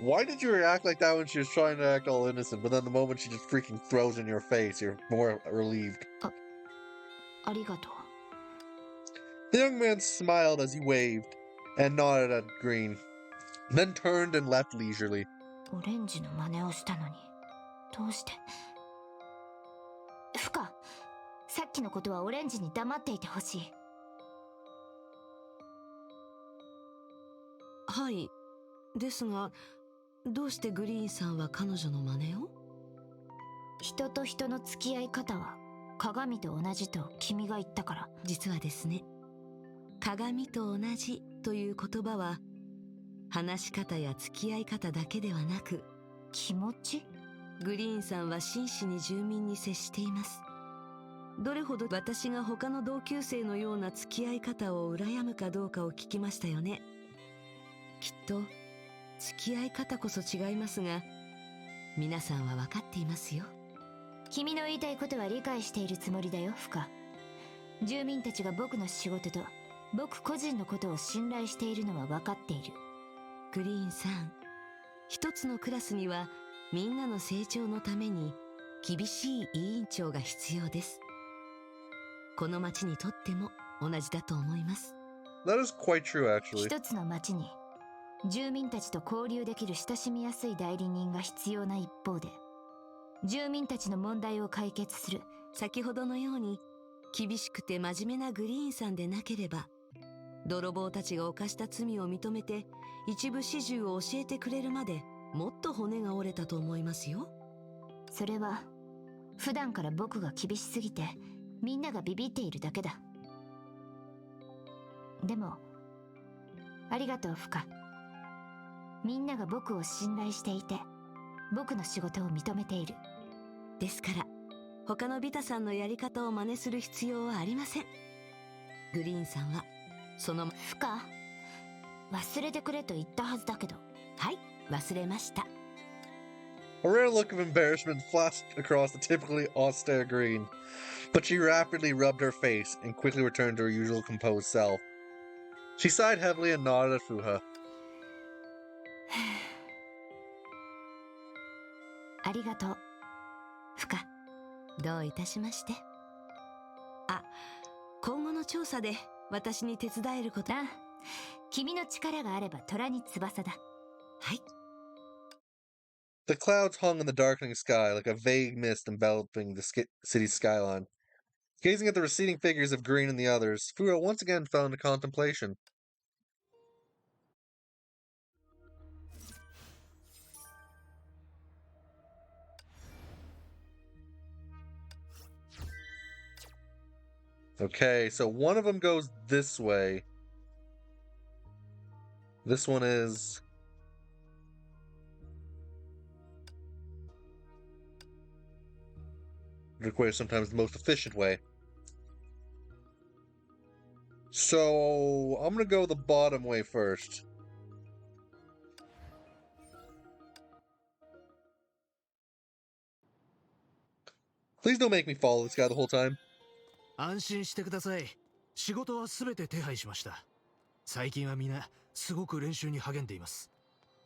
Why did you react like that when she was trying to act all innocent, but then the moment she just freaking throws in your face, you're more relieved? ありがとう。The young man smiled as he waved and nodded at Green, then turned and left leisurely. オレンジの真似をしたのに、どうして？フカ、さっきのことはオレンジに黙っていてほしい。はい。ですが、どうしてグリーンさんは彼女の真似を？人と人の付き合い方は鏡と同じと君が言ったから。実はですね、鏡と同じという言葉は、話し方や付き合い方だけではなく、気持ち？グリーンさんは真摯に住民に接しています。どれほど私が他の同級生のような付き合い方を羨むかどうかを聞きましたよね。きっと付き合い方こそ違いますが、皆さんは分かっていますよ。君の言いたいことは理解しているつもりだよ、フカ。住民たちが僕の仕事と僕個人のことを信頼しているのは分かっている。グリーンさん、一つのクラスにはみんなの成長のために厳しい委員長が必要です。この町にとっても同じだと思います。 That is quite true, actually. 一つの町に住民たちと交流できる親しみやすい代理人が必要な一方で、住民たちの問題を解決する、先ほどのように厳しくて真面目なグリーンさんでなければ、泥棒たちが犯した罪を認めて一部始終を教えてくれるまでもっと骨が折れたと思いますよ。それは普段から僕が厳しすぎてみんながビビっているだけだ。でもありがとう、フカ。みんなが僕を信頼していて僕の仕事を認めている。ですから他のビタさんのやり方を真似する必要はありません。グリーンさんはそのフカ、忘れてくれと言ったはずだけど。はい、忘れました。 A rare look of embarrassment flashed across the typically austere Green, but she rapidly rubbed her face and quickly returned to her usual composed self. She sighed heavily and nodded at Fuha. ありがとう、フカ。どういたしまして。あ、今後の調査で私に手伝えること。ああ、君の力があれば虎に翼だ。はい。 The clouds hung in the darkening sky like a vague mist enveloping the city's skyline. Gazing at the receding figures of Green and the others, Fuha once again fell into contemplation. Okay, so one of them goes this way. This one is... Direct way is sometimes the most efficient way. So, I'm gonna go the bottom way first. Please don't make me follow this guy the whole time. 安心してください。仕事は全て手配しました。最近は皆すごく練習に励んでいます。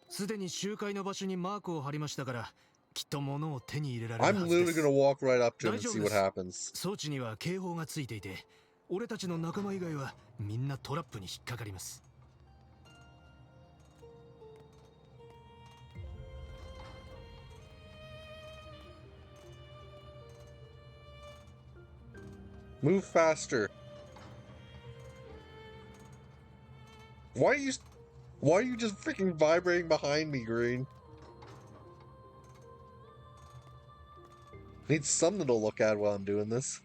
すでに集会の場所にマークを貼りましたから、きっと物を手に入れられるは I'm ずで literally す。 gonna walk right up to him and 大丈夫 see で what す。 happens. 装置には警報がついていて、俺たちの仲間以外はみんなトラップに引っかかります。Move faster. Why are you just freaking vibrating behind me, Green? Need something to look at while I'm doing this.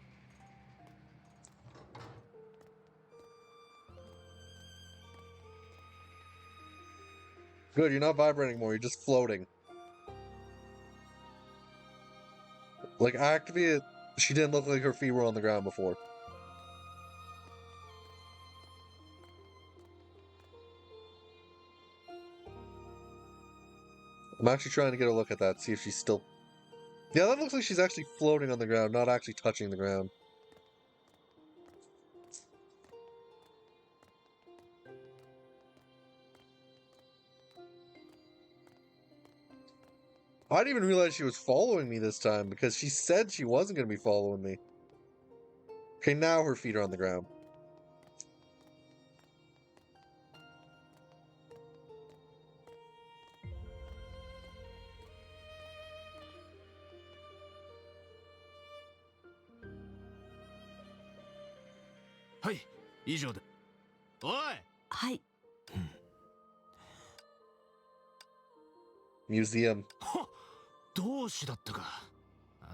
Good, you're not vibrating anymore, you're just floating. Like, activate it. She didn't look like her feet were on the ground before. I'm actually trying to get a look at that, see if she's still... Yeah, that looks like she's actually floating on the ground, not actually touching the ground. I didn't even realize she was following me this time, because she said she wasn't going to be following me. Okay, now her feet are on the ground. Hi, 以上で。おい。はい。 Museum. 同志だったか。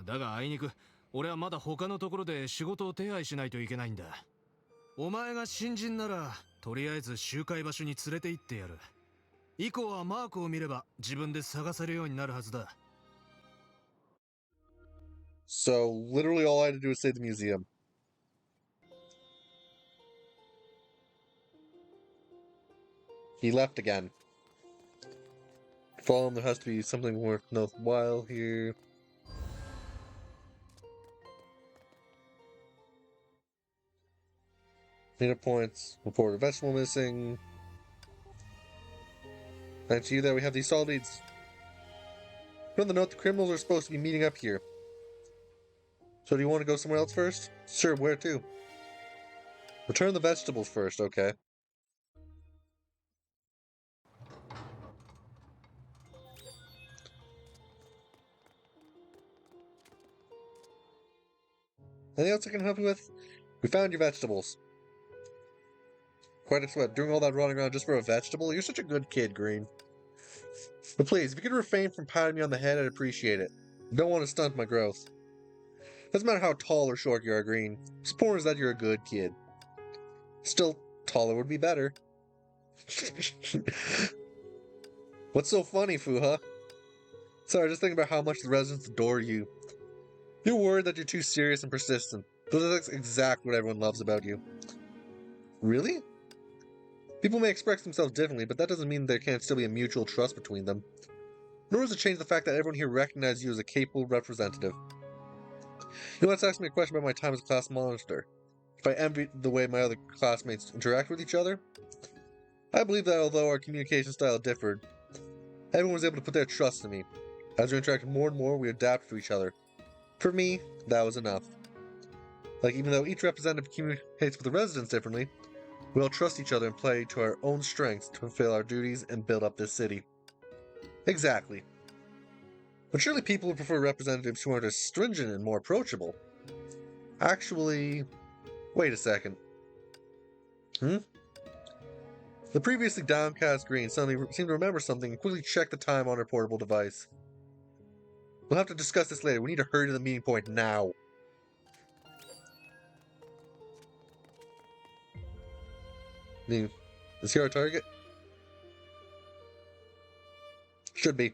だがあいにく俺はまだ他のところで仕事を手配しないといけないんだ。お前が新人ならとりあえず集会場所に連れて行ってやる。以降はマークを見れば自分で探せるようになるはずだ。So, literally all I had to do was say the museum. He left again. Follow him, there has to be something worthwhile here. Data points. Report a vegetable missing. Thanks to you that we have these solid leads. On the note, the criminals are supposed to be meeting up here. So do you want to go somewhere else first? Sure, where to? Return the vegetables first, okay. Anything else I can help you with? We found your vegetables. Quite a sweat. Doing all that running around just for a vegetable? You're such a good kid, Green. But please, if you could refrain from patting me on the head, I'd appreciate it. Don't want to stunt my growth. Doesn't matter how tall or short you are, Green. What's important is that you're a good kid. Still, taller would be better. What's so funny, Fuha? Sorry, just thinking about how much the residents adore you. You're worried that you're too serious and persistent. That's exactly what everyone loves about you. Really? People may express themselves differently, but that doesn't mean there can't still be a mutual trust between them. Nor does it change the fact that everyone here recognizes you as a capable representative. You once asked me a question about my time as a class monitor. If I envied the way my other classmates interact with each other? I believe that although our communication style differed, everyone was able to put their trust in me. As we interacted more and more, we adapted to each other. For me, that was enough. Like, even though each representative communicates with the residents differently, we all trust each other and play to our own strengths to fulfill our duties and build up this city. Exactly. But surely people would prefer representatives who aren't as stringent and more approachable. Actually, wait a second. The previously downcast Green suddenly seemed to remember something and quickly checked the time on her portable device. We'll have to discuss this later. We need to hurry to the meeting point now. Is here our target? Should be.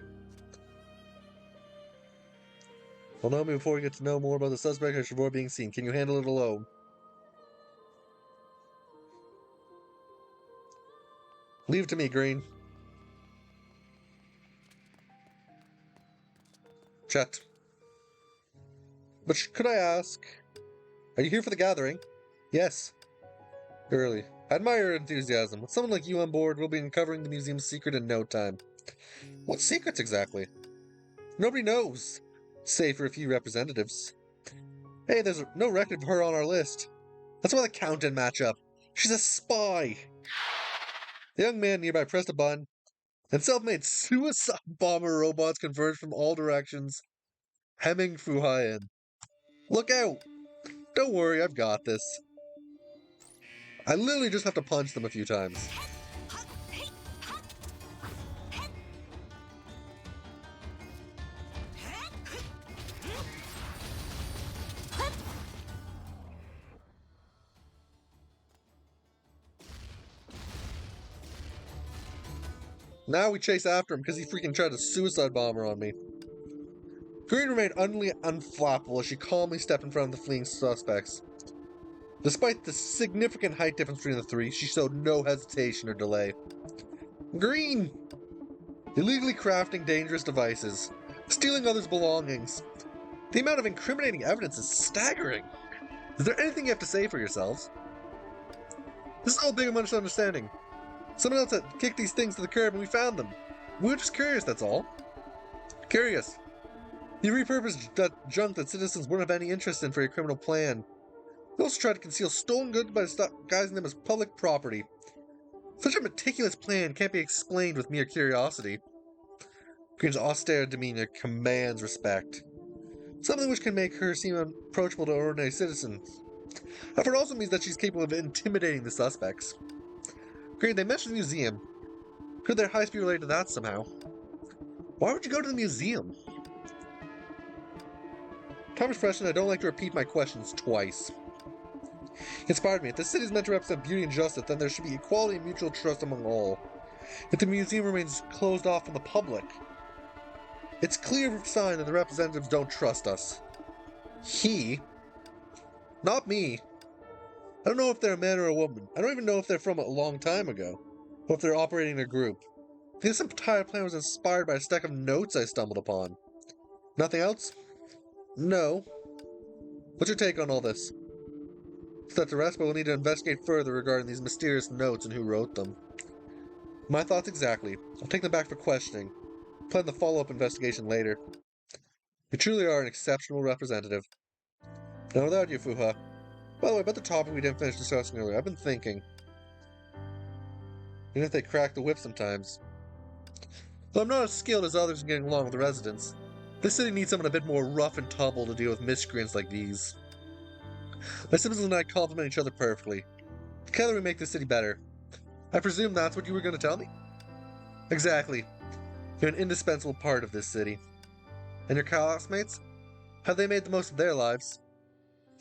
Well, know me before we get to know more about the suspect. I should avoid being seen. Can you handle it alone? Leave it to me, Green. Chet. But could I ask, are you here for the gathering? Yes. Early. I admire your enthusiasm. With someone like you on board, we'll be uncovering the museum's secret in no time. What secrets exactly? Nobody knows, save for a few representatives. Hey, there's no record of her on our list. That's why the count didn't match up. She's a spy. The young man nearby pressed a button, and self-made suicide bomber robots converged from all directions, hemming Fuhai in. Look out! Don't worry, I've got this. I literally just have to punch them a few times. Now we chase after him because he freaking tried to suicide bomber on me. Green remained utterly unflappable as she calmly stepped in front of the fleeing suspects. Despite the significant height difference between the three, she showed no hesitation or delay. Green! Illegally crafting dangerous devices, stealing others' belongings. The amount of incriminating evidence is staggering. Is there anything you have to say for yourselves? This is all big and misunderstanding. Someone else had kicked these things to the curb and we found them. We were just curious, that's all. Curious. You repurposed that junk that citizens wouldn't have any interest in for your criminal plan. You also tried to conceal stolen goods by disguising them as public property. Such a meticulous plan can't be explained with mere curiosity. Green's austere demeanor commands respect. Something which can make her seem unapproachable to ordinary citizens. However, it also means that she's capable of intimidating the suspects. Green, they mentioned the museum. Could their heist be related to that somehow? Why would you go to the museum? Time is precious and I don't like to repeat my questions twice. He inspired me. If the city is meant to represent beauty and justice, then there should be equality and mutual trust among all. If the museum remains closed off from the public, it's a clear sign that the representatives don't trust us. He? Not me. I don't know if they're a man or a woman. I don't even know if they're from a long time ago, or if they're operating in a group. This entire plan was inspired by a stack of notes I stumbled upon. Nothing else? No. What's your take on all this? It's that the rest, but we'll need to investigate further regarding these mysterious notes and who wrote them. My thoughts exactly. I'll take them back for questioning. Plan the follow-up investigation later. You truly are an exceptional representative. Now without you, Fuha. By the way, about the topic we didn't finish discussing earlier, I've been thinking. Even if they crack the whip sometimes. Though I'm not as skilled as others in getting along with the residents, this city needs someone a bit more rough and tumble to deal with miscreants like these. My siblings and I complement each other perfectly. Together we make this city better. I presume that's what you were going to tell me? Exactly. You're an indispensable part of this city. And your classmates? Have they made the most of their lives?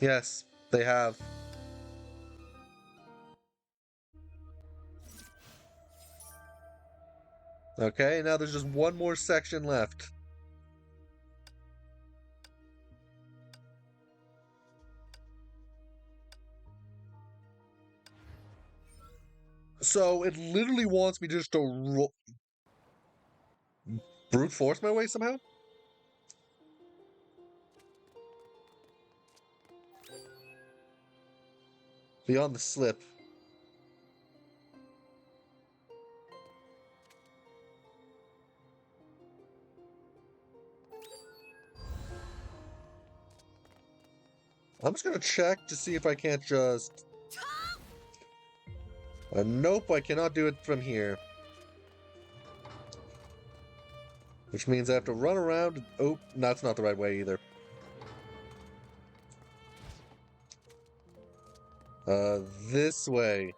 Yes, they have. Okay, now there's just one more section left. So it literally wants me just to brute force my way somehow? Beyond the slip. I'm just gonna check to see if I can't just... nope, I cannot do it from here. Which means I have to run around... Oh, that's not the right way either. This way.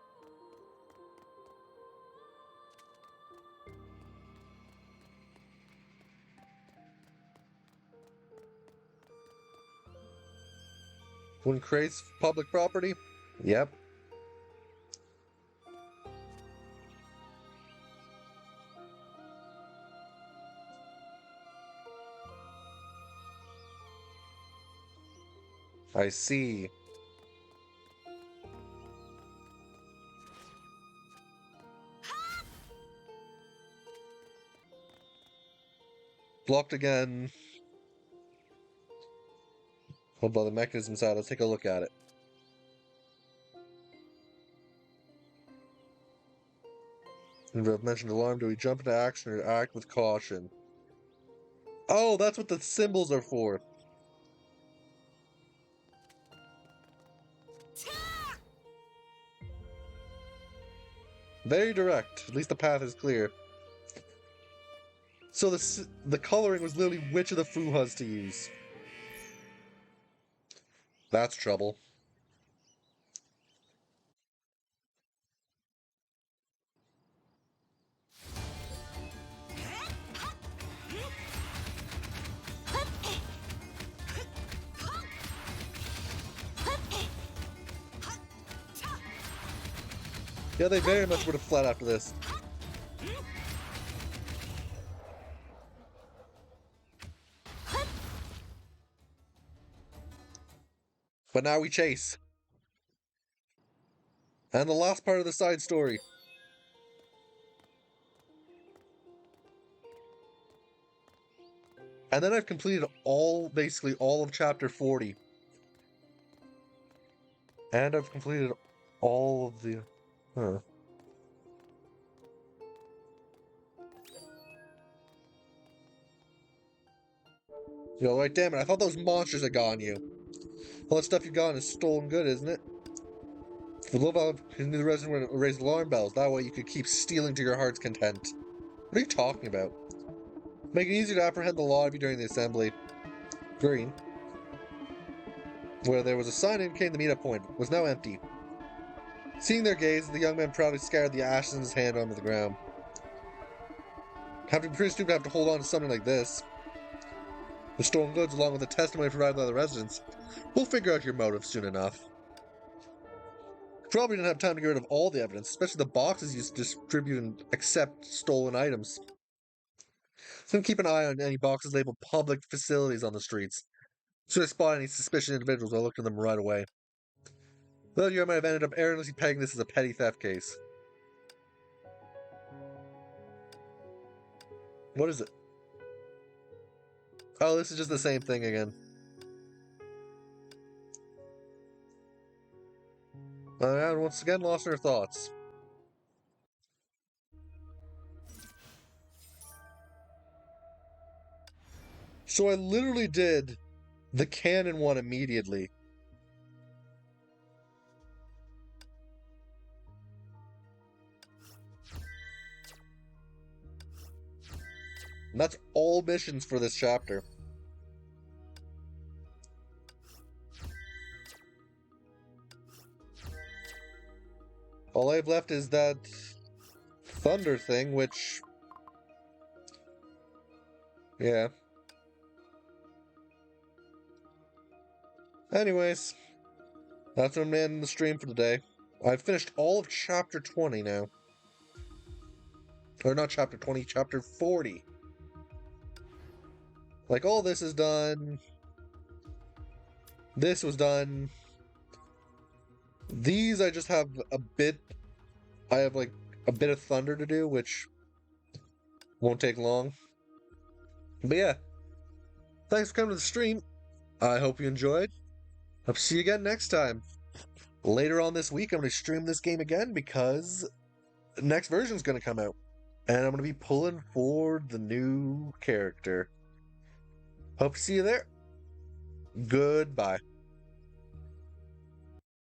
When creates public property? Yep. I see. Blocked again. Hold on, the mechanism's out. Let's take a look at it. And I've mentioned alarm. Do we jump into action or act with caution? Oh, that's what the symbols are for. Very direct. At least the path is clear. So the coloring was literally which of the Fuhas to use. That's trouble. Yeah, they very much would have fled after this. But now we chase. And the last part of the side story. And then I've completed basically all of chapter 40. And I've completed all of the... Huh. You're like, damn it, I thought those monsters had gotten you. All that stuff you got is stolen good, isn't it? For love out, you knew the resident would raise alarm bells. That way you could keep stealing to your heart's content. What are you talking about? Make it easier to apprehend the lot of you during the assembly. Green, where there was a sign indicating the meetup point, was now empty. Seeing their gaze, the young man proudly scattered the ashes in his hand onto the ground. Have to be pretty stupid to have to hold on to something like this. The stolen goods, along with the testimony provided by the residents. We'll figure out your motive soon enough. Probably didn't have time to get rid of all the evidence, especially the boxes used to distribute and accept stolen items. So keep an eye on any boxes labeled public facilities on the streets. As soon as I spot any suspicious individuals, I'll look to them right away. Though you might have ended up erroneously pegging this as a petty theft case. What is it? Oh, this is just the same thing again. And once again, lost her thoughts. So I literally did the canon one immediately. And that's all missions for this chapter. All I have left is that thunder thing, which... yeah. Anyways, that's what I'm ending the stream for today. I've finished all of chapter 20 now. Or not chapter 20, chapter 40. Like, all this is done. This was done. These I just have a bit... I have, like, a bit of thunder to do, which won't take long. But yeah. Thanks for coming to the stream. I hope you enjoyed. I'll see you again next time. Later on this week, I'm going to stream this game again because the next version's going to come out. And I'm going to be pulling for the new character. Hope to see you there. Goodbye.